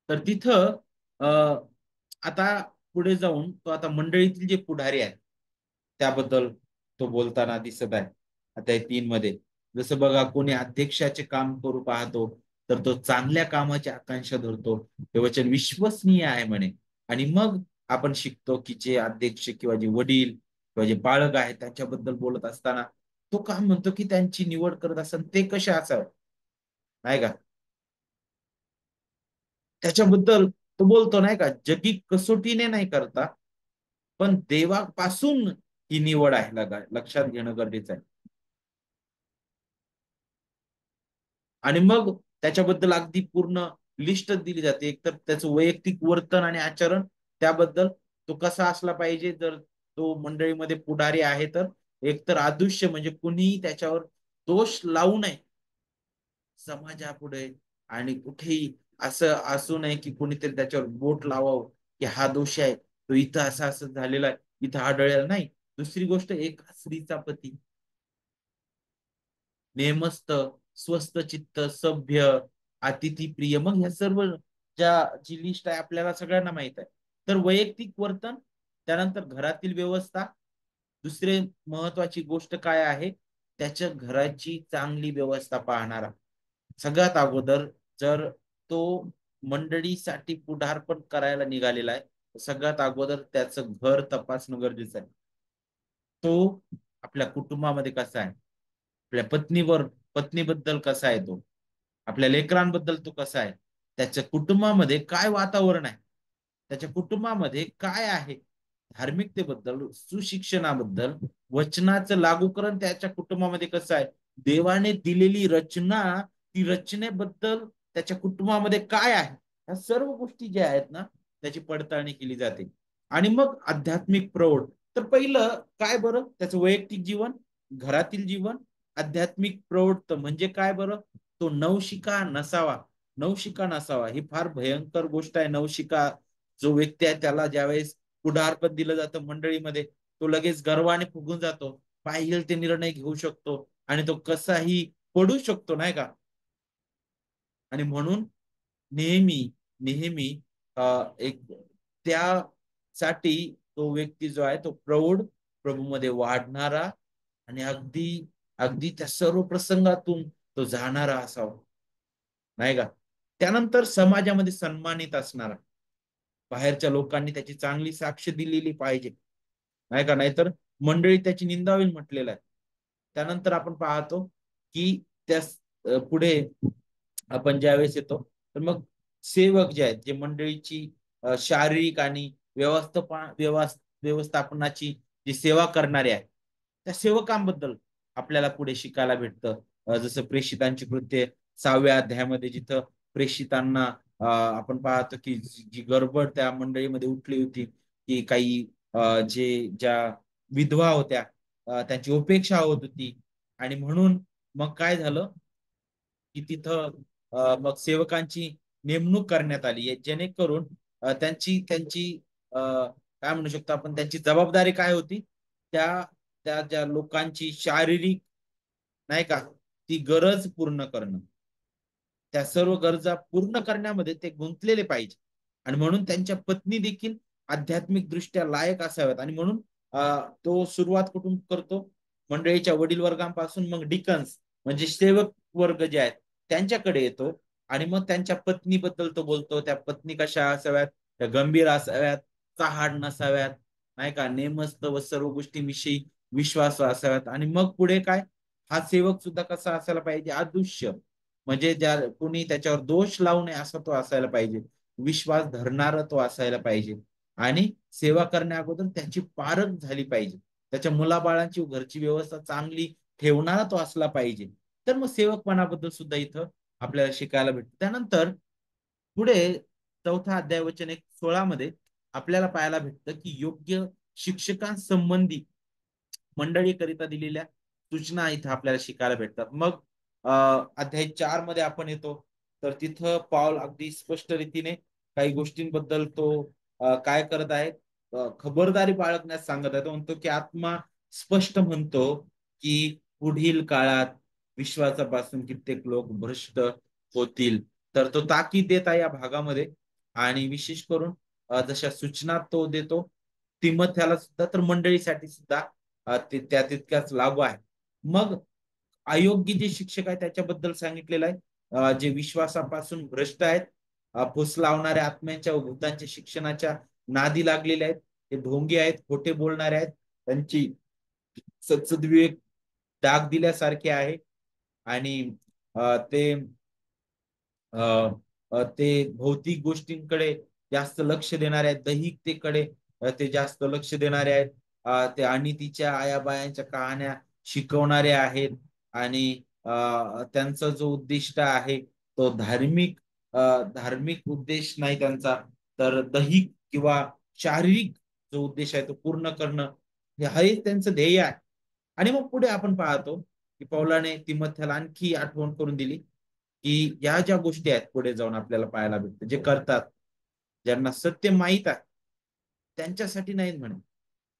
तर तिथं आता पुढे जाऊन तो आता मंडळीतील जे पुढारी आहेत त्याबद्दल तो बोलताना दिसत आहे. अध्याय 3 मध्ये जसं बघा, कोणी अध्यक्षाचे काम करू पाहतो तर तो चांगल्या कामाची आकांक्षा धरतो, हे वचन विश्वसनीय आहे म्हणे. आणि मग आपण शिकतो की जे अध्यक्ष किंवा जे वडील किंवा जे बाळक आहेत त्यांच्याबद्दल बोलत असताना तो काम म्हणतो की त्यांची निवड करत असताना ते कसे असावे, नाही का. त्याच्याबद्दल तो बोलतो नाही का, जगी कसोटीने नाही करता, पण देवापासून ही निवड आहे, लक्षात घेणं गरजेचं आहे. आणि मग त्याच्याबद्दल अगदी पूर्ण लिस्ट दिली जाते. एकतर त्याचं वैयक्तिक वर्तन आणि आचरण, त्याबद्दल तो कसा असला पाहिजे जर तो मंडळीमध्ये पुढारी आहे तर. एकतर अदृश्य म्हणजे कुणीही त्याच्यावर दोष लावू नये समाजापुढे, आणि कुठेही असं असू नये की कोणीतरी त्याच्यावर बोट लावावं की हा दोष आहे, तो इथं असं असं झालेला आहे, इथं आढळलेला नाही. दुसरी गोष्ट, एक स्त्रीचा पती नेमस्त, स्वस्त चित्त, सभ्य, अतिथी प्रिय, मग ह्या सर्व जी लिस्ट आहे आपल्याला सगळ्यांना माहित आहे. तर वैयक्तिक वर्तन, त्यानंतर घरातील व्यवस्था, दुसरे महत्वाची गोष्ट काय आहे, त्याच्या घराची चांगली व्यवस्था पाहणारा. सगळ्यात अगोदर जर तो मंडळीसाठी पुढारपण करायला निघालेला आहे, तर सगळ्यात अगोदर त्याचं घर तपासणं गरजेचं आहे. तो आपल्या कुटुंबामध्ये कसा आहे, आपल्या पत्नीबद्दल कसा आहे तो, आपल्या लेकरांबद्दल तो कसा आहे, त्याच्या कुटुंबामध्ये काय वातावरण आहे, त्याच्या कुटुंबामध्ये काय आहे, धार्मिकतेबद्दल, सुशिक्षणाबद्दल, वचनाचं लागूकरण त्याच्या कुटुंबामध्ये कसं आहे, देवाने दिलेली रचना, ती रचनेबद्दल त्याच्या कुटुंबामध्ये काय आहे, ह्या सर्व गोष्टी ज्या आहेत ना त्याची पडताळणी केली जाते. आणि मग आध्यात्मिक प्रौढ. तर पहिलं काय बरं, त्याचं वैयक्तिक जीवन, घरातील जीवन, आध्यात्मिक प्रौढ म्हणजे काय बरं, तो नवशिका नसावा. नवशिका नसावा ही फार भयंकर गोष्ट आहे. नवशिका जो व्यक्ती आहे त्याला ज्यावेळेस पुढारपद दिलं जातं मंडळीमध्ये, तो लगेच गर्वाने फुगून जातो, पाहिजे ते निर्णय घेऊ शकतो आणि तो कसाही पडू शकतो, नाही का. आणि म्हणून नेहमी नेहमी एक त्यासाठी तो व्यक्ती जो आहे तो प्रौढ, प्रभूमध्ये वाढणारा आणि अगदी अगदी त्या सर्व प्रसंगातून तो जाणारा असावा, नाही का. त्यानंतर समाजामध्ये सन्मानित असणारा, बाहेरच्या लोकांनी त्याची चांगली साक्ष दिलेली पाहिजे, नाही का, नाहीतर मंडळी त्याची निंदा होईल म्हटलेलं आहे. त्यानंतर आपण पाहतो की त्या पुढे आपण ज्यावेळेस येतो तर मग सेवक जे आहेत, जे मंडळीची शारीरिक आणि व्यवस्थापनाची जी सेवा करणारे आहेत, त्या सेवकांबद्दल आपल्याला पुढे शिकायला भेटतं. जसं प्रेषितांची कृत्ये 6व्या अध्यायामध्ये जिथं प्रेषितांना आपण पाहतो की जी गडबड त्या मंडळीमध्ये उठली होती, की काही ज्या विधवा होत्या, त्यांची उपेक्षा होत होती. आणि म्हणून मग काय झालं की तिथं मग सेवकांची नेमणूक करण्यात आली आहे, जेणेकरून त्यांची त्यांची काय म्हणू शकतो आपण, त्यांची जबाबदारी काय होती, त्या त्या ज्या लोकांची शारीरिक, नाही का, ती गरज पूर्ण करणं, त्या सर्व गरजा पूर्ण करण्यामध्ये ते गुंतलेले पाहिजे. आणि म्हणून त्यांच्या पत्नी देखील आध्यात्मिक दृष्ट्या लायक असाव्यात. आणि म्हणून तो सुरुवात कुठून करतो, मंडळीच्या वडील वर्गांपासून मग डिकन्स म्हणजे सेवक वर्ग जे आहेत त्यांच्याकडे येतो. आणि मग त्यांच्या पत्नीबद्दल तो बोलतो, त्या पत्नी कशा असाव्यात, त्या गंभीर असाव्यात, चहाड नसाव्यात, नाही का, नेमस्त व सर्व गोष्टींविषयी विश्वास असाव्यात. आणि मग पुढे काय, हा सेवक सुद्धा कसा असायला पाहिजे, अदृश्य, म्हणजे ज्या कोणी त्याच्यावर दोष लावू नये असा तो असायला पाहिजे, विश्वास धरणारा तो असायला पाहिजे. आणि सेवा करण्या अगोदर त्याची पारख झाली पाहिजे, त्याच्या मुलाबाळांची घरची व्यवस्था चांगली ठेवणारा तो असला पाहिजे. तर मग सेवकपणाबद्दल सुद्धा इथं आपल्याला शिकायला भेटतं. त्यानंतर पुढे 4था अध्याय वचन 16 मध्ये आपल्याला पाहायला भेटतं की योग्य शिक्षकांसंबंधी मंडळीकरिता दिलेल्या सूचना इथं आपल्याला शिकायला भेटतात. मग अध्याय 4 मध्ये आपण येतो तर तिथं पाऊल अगदी स्पष्ट रीतीने काही गोष्टींबद्दल तो काय करत आहे, खबरदारी बाळगण्यास सांगत आहे. तो म्हणतो की आत्मा स्पष्ट म्हणतो की पुढील काळात विश्वासापासून कित्येक लोक भ्रष्ट होतील. तर तो ताकीद देत आहे या भागामध्ये. आणि विशेष करून जशा सूचना तो देतो तिमथ्याला सुद्धा, तर मंडळीसाठी सुद्धा त्या तितक्याच लागू आहे. मग अयोग्य जे शिक्षक आहेत त्याच्याबद्दल सांगितलेलं आहे, जे विश्वासापासून भ्रष्ट आहेत, फुस लावणाऱ्या आत्म्यांच्या व भूतांच्या शिक्षणाच्या नादी लागलेले आहेत, ते ढोंगी आहेत, खोटे बोलणारे आहेत, त्यांची सद्विवेक डाग दिल्यासारखे आहे. आणि ते ते भौतिक गोष्टींकडे जास्त लक्ष देणारे आहेत, दैहिकतेकडे ते जास्त लक्ष देणारे आहेत. ते अनितीच्या आयाबायांच्या कहाण्या शिकवणारे आहेत. आणि त्यांचा जो उद्दिष्ट आहे तो धार्मिक उद्देश नाही त्यांचा, तर दैहिक किंवा शारीरिक जो उद्देश आहे तो पूर्ण करणं, हे त्यांचं ध्येय आहे. आणि मग पुढे आपण पाहतो की पौलाने तिमथ्याला आणखी आठवण करून दिली की या ज्या गोष्टी आहेत पुढे जाऊन आपल्याला पाहायला भेटतं, जे करतात, ज्यांना सत्य माहीत आहे त्यांच्यासाठी नाही म्हणे.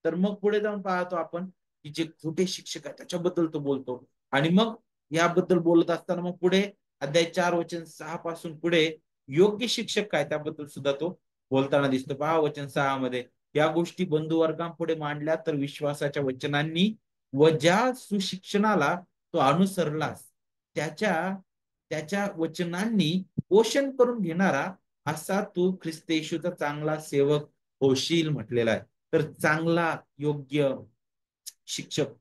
तर मग पुढे जाऊन पाहतो आपण की जे खोटे शिक्षक आहेत त्याच्याबद्दल तो बोलतो. आणि मग याबद्दल बोलत असताना मग पुढे अध्याय 4 वचन 6 पासून पुढे योग्य शिक्षक काय त्याबद्दल सुद्धा तो बोलताना दिसतो. पहा वचन 6 मध्ये, या गोष्टी बंधुवर्गांपुढे मांडल्या तर विश्वासाच्या वचनांनी व ज्या सुशिक्षणाला तो अनुसरलास त्याच्या त्याच्या वचनांनी पोषण करून घेणारा असा तू ख्रिस्त येशूचा चांगला सेवक होशील म्हटलेला आहे. तर चांगला योग्य शिक्षक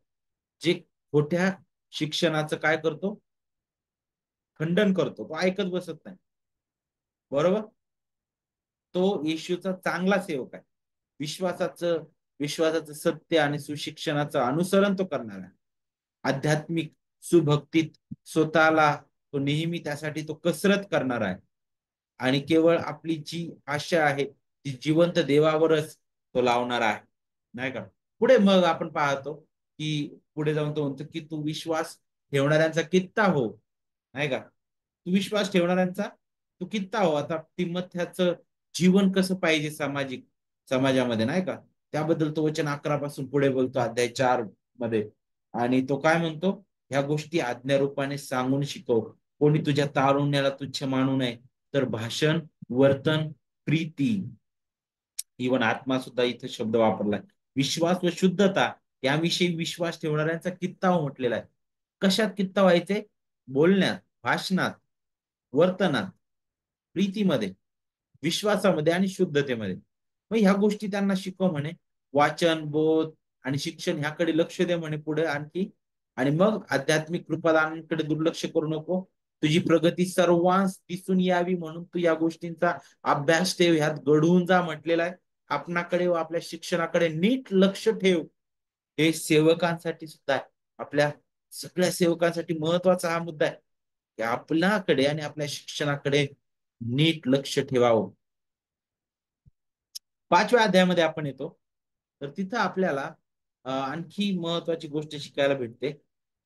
जे खोट्या शिक्षणाचं काय करतो, खंडन करतो, तो ऐकत बसत नाही, बरोबर, तो येशूचा चांगला सेवक आहे. विश्वासाचं विश्वासाचं सत्य आणि सुशिक्षणाचं अनुसरण तो करणार आहे. आध्यात्मिक सुभक्तीत स्वतःला तो नेहमी त्यासाठी तो कसरत करणार आहे. आणि केवळ आपली जी आशा आहे ती जिवंत देवावरच तो लावणार आहे, नाही का. पुढे मग आपण पाहतो की पुढे जाऊन तो म्हणतो की तू विश्वास ठेवणाऱ्यांचा कित्ता हो, नाही का, तू विश्वास ठेवणाऱ्यांचा तू कित्ता हो. आता तिमथ्याचं जीवन कसं पाहिजे समाजामध्ये, नाही का, त्याबद्दल तो वचन 11 पासून पुढे बोलतो अध्याय 4 मध्ये. आणि तो काय म्हणतो, ह्या गोष्टी आज्ञारूपाने सांगून शिकव. कोणी तुझ्या तारुण्याला तुच्छ मानू नये, तर भाषण, वर्तन, प्रीती इवन आत्मा सुद्धा इथे शब्द वापरलाय. विश्वास व शुद्धता याविषयी विश्वास ठेवणाऱ्यांचा कित्ता म्हटलेला आहे. कशात कित्ता व्हायचे? बोलण्यात, भाषणात, वर्तनात, प्रीतीमध्ये, विश्वासामध्ये आणि शुद्धतेमध्ये. मग ह्या गोष्टी त्यांना शिकव म्हणे. वाचन, बोध आणि शिक्षण ह्याकडे लक्ष दे म्हणे पुढे आणखी. आणि मग आध्यात्मिक कृपादानांकडे दुर्लक्ष करू नको. तुझी प्रगती सर्वांस दिसून यावी म्हणून तू या गोष्टींचा अभ्यास ठेव, ह्यात घडवून जा म्हटलेला आहे. आपणाकडे व आपल्या शिक्षणाकडे नीट लक्ष ठेव. हे सेवकांसाठी सुद्धा आहे. आपल्या सगळ्या सेवकांसाठी महत्वाचा हा मुद्दा आहे की आपल्याकडे आणि आपल्या शिक्षणाकडे नीट लक्ष ठेवावं. 5व्या अध्यायामध्ये आपण येतो, तर तिथं आपल्याला आणखी महत्वाची गोष्ट शिकायला भेटते.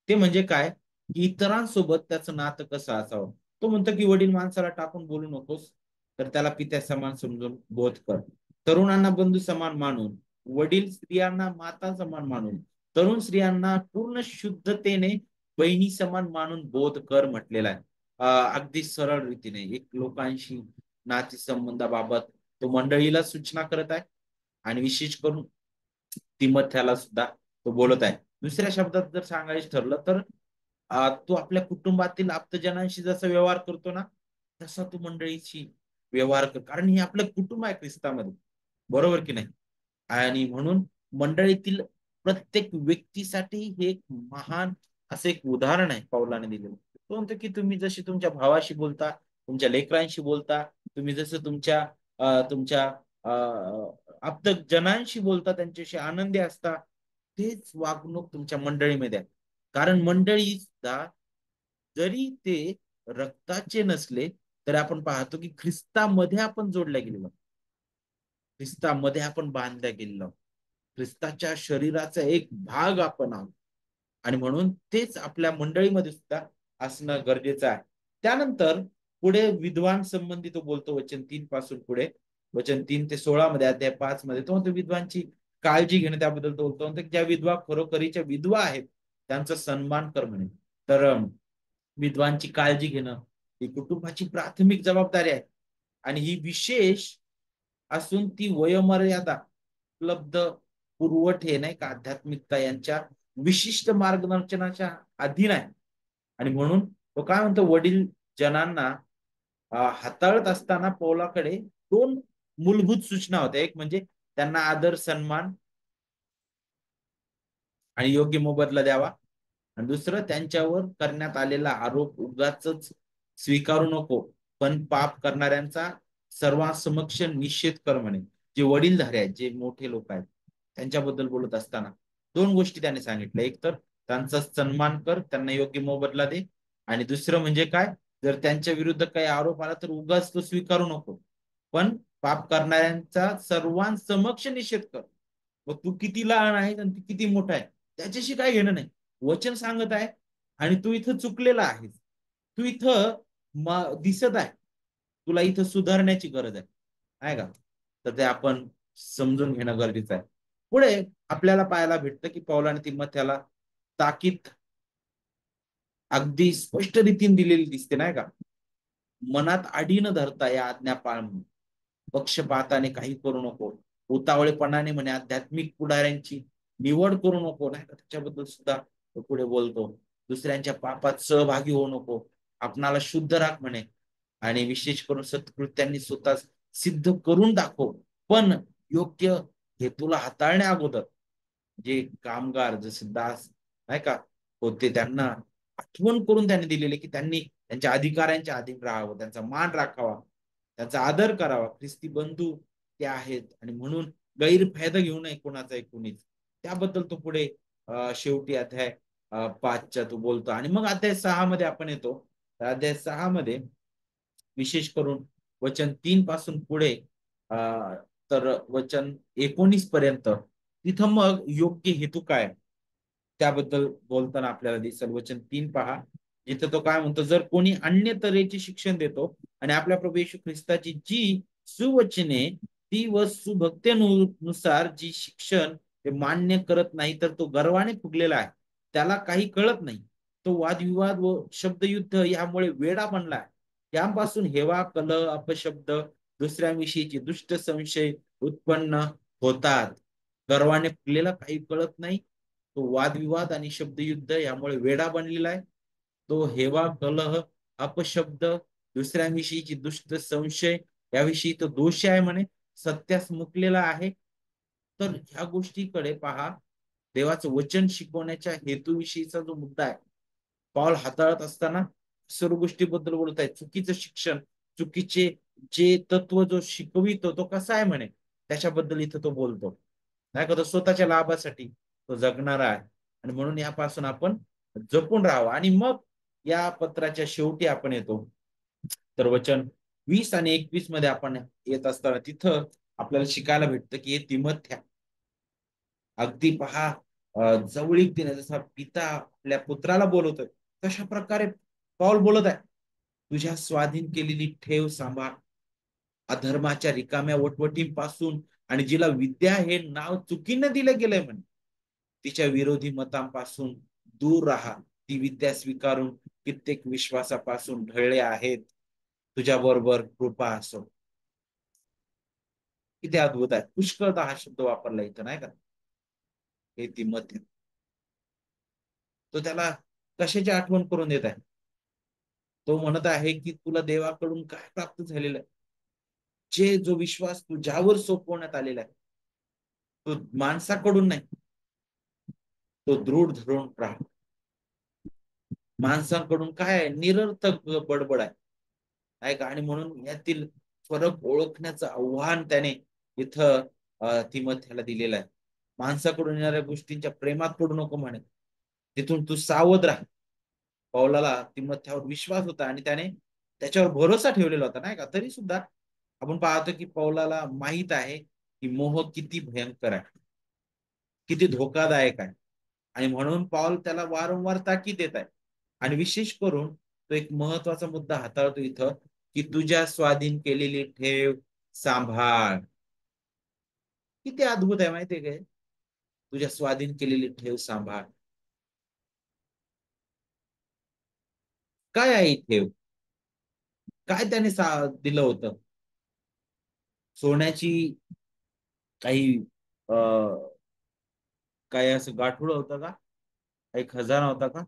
ते म्हणजे काय, की इतरांसोबत त्याचं नातं कसं असावं. तो म्हणतो की वडील माणसाला टाकून बोलू नकोस, तर त्याला पित्या समान समजून बोध कर. तरुणांना बंधू समान मानून, वडील स्त्रियांना माता समान मानून, तरुण स्त्रियांना पूर्ण शुद्धतेने बहिणी समान मानून बोध कर म्हटलेला आहे. अगदी सरळ रीतीने एक लोकांशी नातेसंबंधाबाबत तो मंडळीला सूचना करत आहे आणि विशेष करून तिमथ्याला सुद्धा तो बोलत आहे. दुसऱ्या शब्दात जर सांगायचं ठरलं तर तो आपल्या कुटुंबातील आप्तजनांशी जसा व्यवहार करतो ना, तसा तो मंडळीशी व्यवहार कर, कारण हे आपलं कुटुंब आहे ख्रिस्तामध्ये. बरोबर की नाही? आणि म्हणून मंडळीतील प्रत्येक व्यक्तीसाठी हे एक महान असं एक उदाहरण आहे पौलाने दिलेलं. तो म्हणतो की तुम्ही जशी तुमच्या भावाशी बोलता, तुमच्या लेकरांशी बोलता, तुम्ही जसं तुमच्या आप्तजनांशी बोलता, त्यांच्याशी आनंदी असता, तेच वागणूक तुमच्या मंडळीमध्ये आहे. कारण मंडळी सुद्धा जरी ते रक्ताचे नसले तरी आपण पाहतो की ख्रिस्तामध्ये आपण जोडल्या गेलेलो, ख्रिस्तामध्ये आपण बांधल्या गेलेलो, ख्रिस्ताच्या शरीराचा एक भाग आपण आहोत. आणि म्हणून तेच आपल्या मंडळीमध्ये सुद्धा असणं गरजेचं आहे. त्यानंतर पुढे विद्वान संबंधी तो बोलतो वचन 3 पासून पुढे. वचन 3 ते 16 मध्ये, अध्याय 5 मध्ये तो म्हणतो विद्वांची काळजी घेणं, त्याबद्दल तो बोलतो. म्हणतो ज्या विधवा खरोखरीच्या विधवा आहेत त्यांचा सन्मान कर म्हणे. तर विद्वांची काळजी घेणं ही कुटुंबाची प्राथमिक जबाबदारी आहे. आणि ही विशेष असून ती वयोमर्यादा, उपलब्ध पुरवठे नाही का, आध्यात्मिकता यांच्या विशिष्ट मार्गदर्शनाच्या अधीन आहे. आणि म्हणून तो काय म्हणतो, वडील जनांना हाताळत असताना पौलाकडे 2 मूलभूत सूचना होत्या. एक म्हणजे त्यांना आदर सन्मान आणि योग्य मोबदला द्यावा. आणि दुसरं, त्यांच्यावर करण्यात आलेला आरोप उगाचच स्वीकारू नको, पण पाप करणाऱ्यांचा सर्वांसमक्ष निषेध कर म्हणे. जे वडीलधारे आहेत, जे मोठे लोक आहेत, त्यांच्याबद्दल बोलत असताना 2 गोष्टी त्याने सांगितल्या. एक तर त्यांचा सन्मान कर, त्यांना योग्य मोबदला दे. आणि दुसरं म्हणजे काय, जर त्यांच्या विरुद्ध काही आरोप आला तर उगाच तो स्वीकारू नको, पण पाप करणाऱ्यांचा सर्वांसमक्ष निषेध कर. मग तू किती लहान आहे आणि तू किती मोठा आहे त्याच्याशी काय घेणं नाही. वचन सांगत आहे आणि तू इथं चुकलेला आहेस, तू इथं दिसत आहे, तुला इथं सुधारण्याची गरज आहे, आहे का? तर ते आपण समजून घेणं गरजेचं आहे. पुढे आपल्याला पाहायला भेटतं की पौलाने तिमोथेला ताकीद अगदी स्पष्ट रीतीने दिलेली दिसते, नाही का? मनात अडी न धरता या आज्ञा पाळ, पक्षपाताने काही करू नको, उतावळेपणाने म्हणे आध्यात्मिक पुढाऱ्यांची निवड करू नको, नाही का? त्याच्याबद्दल सुद्धा तो पुढे बोलतो. दुसऱ्यांच्या पापात सहभागी होऊ नको, आपणाला शुद्ध राख म्हणे. आणि विशेष करून सत्कृत्यांनी स्वतः सिद्ध करून दाखव, पण योग्य हेतूला हाताळण्या अगोदर जे कामगार जसे दास नाही का होते, त्यांना आठवण करून त्यांनी दिलेले की त्यांनी त्यांच्या अधिकाऱ्यांच्या अधीन राहावं, त्यांचा मान राखावा, त्यांचा आदर करावा. ख्रिस्ती बंधू ते आहेत आणि म्हणून गैरफायदा घेऊ नये कोणाचा कोणीच. त्याबद्दल तो पुढे शेवटी अध्याय 5च्या तो बोलतो. आणि मग अध्याय 6 मध्ये आपण येतो. तर अध्याय 6 मध्ये विशेष करून वचन 3 पासून पुढे तर वचन 19 पर्यंत तिथं मग योग्य हेतू काय त्याबद्दल बोलताना आपल्याला दिसेल. वचन 3 पहा, जिथं तो काय म्हणतो, जर कोणी अन्य तऱ्हेचे शिक्षण देतो आणि आपल्या प्रभू येशू ख्रिस्ताची जी सुवचने ती व सुभक्तेनुसार जी शिक्षण ते मान्य करत नाही, तर तो गर्वाने फुगलेला आहे, त्याला काही कळत नाही. तो वादविवाद व शब्दयुद्ध यामुळे वेडा बनलाय. यापासून हेवा, कलह, अपशब्द, दुसऱ्यांविषयीची दुष्ट संशय उत्पन्न होतात. गर्वाने फुगलेला काही कळत नाही. तो वादविवाद आणि शब्दयुद्ध यामुळे वेडा बनलेला आहे. तो हेवा, कलह, अपशब्द, दुसऱ्यांविषयीची दुष्ट संशय, याविषयी तो दोषी आहे म्हणे, सत्यास मुकलेला आहे. तर ह्या गोष्टीकडे पहा, देवाचं वचन शिकवण्याच्या हेतूविषयीचा जो मुद्दा आहे, पाऊल हाताळत असताना सर्व गोष्टीबद्दल बोलत आहे. चुकीचं शिक्षण, चुकीचे जे तत्व जो शिकवितो तो कसा आहे म्हणे, त्याच्याबद्दल इथं तो बोलतो. नाही का, तो स्वतःच्या लाभासाठी तो जगणारा आहे. आणि म्हणून यापासून आपण जपून राहावं. आणि मग या पत्राच्या शेवटी आपण येतो, तर वचन 20 आणि 21 मध्ये आपण येत असताना तिथं आपल्याला शिकायला भेटतं की हे तिमोथ्या अगदी पहा, जवळीक देणे, जसा पिता आपल्या पुत्राला बोलवतोय तशा प्रकारे पौल बोलत आहे. तुझ्या स्वाधीन केलेली ठेव सांभाळ, अधर्माच्या रिकाम्या वटवटींपासून, आणि जिला विद्या हे नाव चुकीनं दिलं गेलंय म्हणे, तिच्या विरोधी मतांपासून दूर राहा. ती विद्या स्वीकारून कित्येक विश्वासापासून ढळले आहेत. तुझ्या बरोबर कृपा असो. किती अद्भुत आहे. पुष्कळदा हा शब्द वापरला इथं, नाही का, हे तिमोथी. तो त्याला कशाची आठवण करून देत आहे? तो म्हणत आहे की तुला देवाकडून काय प्राप्त झालेलं आहे, जे जो विश्वास तुझ्यावर सोपवण्यात आलेला आहे, तो माणसाकडून नाही, तो दृढ धरून राहा. माणसांकडून काय आहे? निरर्थक बडबड आहे, नाही का. आणि म्हणून यातील फरक ओळखण्याचं आव्हान त्याने इथं तिमोथेला दिलेलं आहे. माणसाकडून येणाऱ्या गोष्टींच्या प्रेमात पडू नको म्हणे, तिथून तू सावध राहा. पौलाला तिमोथेवर विश्वास होता आणि त्याने त्याच्यावर भरोसा ठेवलेला होता, नाही का. तरी सुद्धा आपण पाहतो की पौलाला माहित आहे की मोह किती भयंकर आहे, किती धोकादायक आहे. आणि म्हणून पौल त्याला वारंवार ताकीद देत आहे. आणि विशेष करून तो एक महत्वाचा मुद्दा हाताळतो इथं, की तुझ्या स्वाधीन केलेली ठेव सांभाळ. किती अद्भुत आहे माहितीये काय? तुझ्या स्वाधीन केलेली ठेव सांभाळ. काय आहे ही ठेव? काय त्याने दिलं होतं? सोन्याची काही काही असं गाठोडं होतं का? काही खजाना होता का?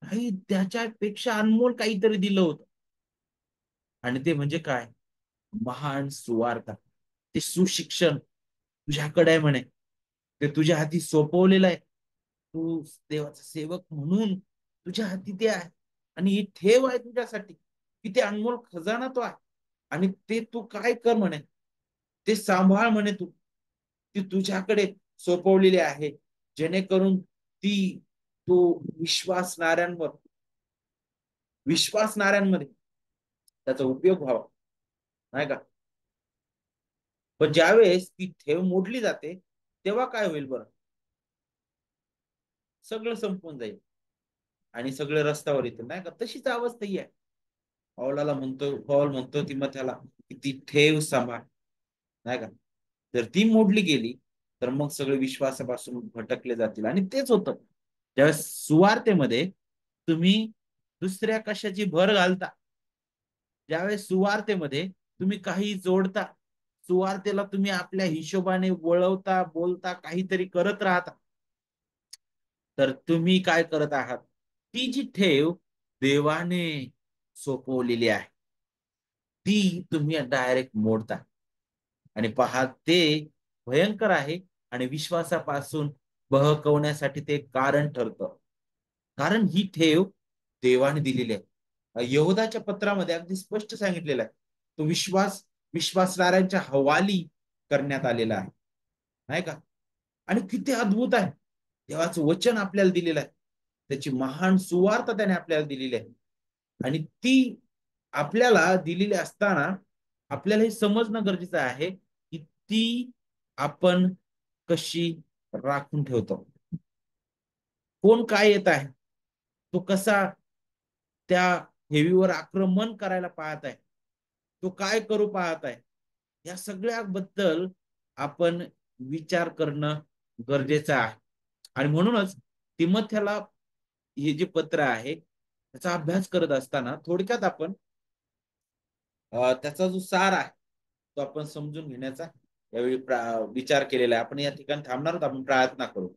काही त्याच्यापेक्षा अनमोल काहीतरी दिलं होतं. आणि ते म्हणजे काय? महान सुवार्ता. ते सुशिक्षण तुझ्याकडे आहे म्हणे, ते तुझ्या हाती सोपवलेलं आहे. तू देवाचा सेवक म्हणून तुझ्या हाती ते आहे. आणि ही ठेव आहे तुझ्यासाठी, किती अनमोल खजाना तो आहे. आणि ते तू काय कर म्हणे, ते सांभाळ म्हणे तू. ती तुझ्याकडे सोपवलेली आहे, जेणेकरून ती तू विश्वासणाऱ्यांवर विश्वासणाऱ्यांमध्ये त्याचा उपयोग व्हावा, नाही का. पण ज्यावेळेस ती ठेव मोडली जाते, तेव्हा काय होईल बरं? सगळं संपून जाईल आणि सगळे रस्त्यावर येतील, नाही का. तशीच अवस्था ही आहे. पौल म्हणतो तिमोथेला की ती ठेव सांभाळ, नाही का. जर ती मोडली गेली तर मग सगळे विश्वासापासून भटकले जातील. आणि तेच होतं ज्यावेळेस सुवार्तेमध्ये तुम्ही दुसऱ्या कशाची भर घालता, ज्यावेळेस सुवार्तेमध्ये तुम्ही काही जोडता, सुवार्तेला तुम्ही आपल्या हिशोबाने वळवता, बोलता, काहीतरी करत राहता, तर तुम्ही काय करत आहात? ती जी ठेव देवाने सोपवलेली आहे, ती तुम्ही डायरेक्ट मोडता. आणि पहा, ते भयंकर आहे. आणि विश्वासापासून बहकवण्यासाठी ते कारण ठरतं. कारण ही ठेव देवाने दिलेली आहे. यहूदाच्या पत्रामध्ये अगदी स्पष्ट सांगितलेलं आहे, तो विश्वास विश्वासणाऱ्यांच्या हवाली करण्यात आलेला आहे, नाही का. आणि किती अद्भुत आहे. देवाचं वचन आपल्याला दिलेलं आहे, त्याची महान सुवार्ता त्याने आपल्याला दिलेली आहे. आणि ती आपल्याला दिलेली असताना आपल्याला हे समजणं गरजेचं आहे की ती आपण कशी राखून ठेवतो. कोण काय येत आहे, तो कसा त्या हेवीवर आक्रमण करायला पाहत आहे, तो काय करू पाहत आहे, या सगळ्याबद्दल आपण विचार करणं गरजेचं आहे. आणि म्हणूनच तिमोथेला हे जे पत्र आहे त्याचा अभ्यास करत असताना थोडक्यात आपण त्याचा जो सार आहे तो आपण समजून घेण्याचा यावेळी विचार केलेला आहे. आपण या ठिकाणी थांबणार आहोत. आपण प्रार्थना करू.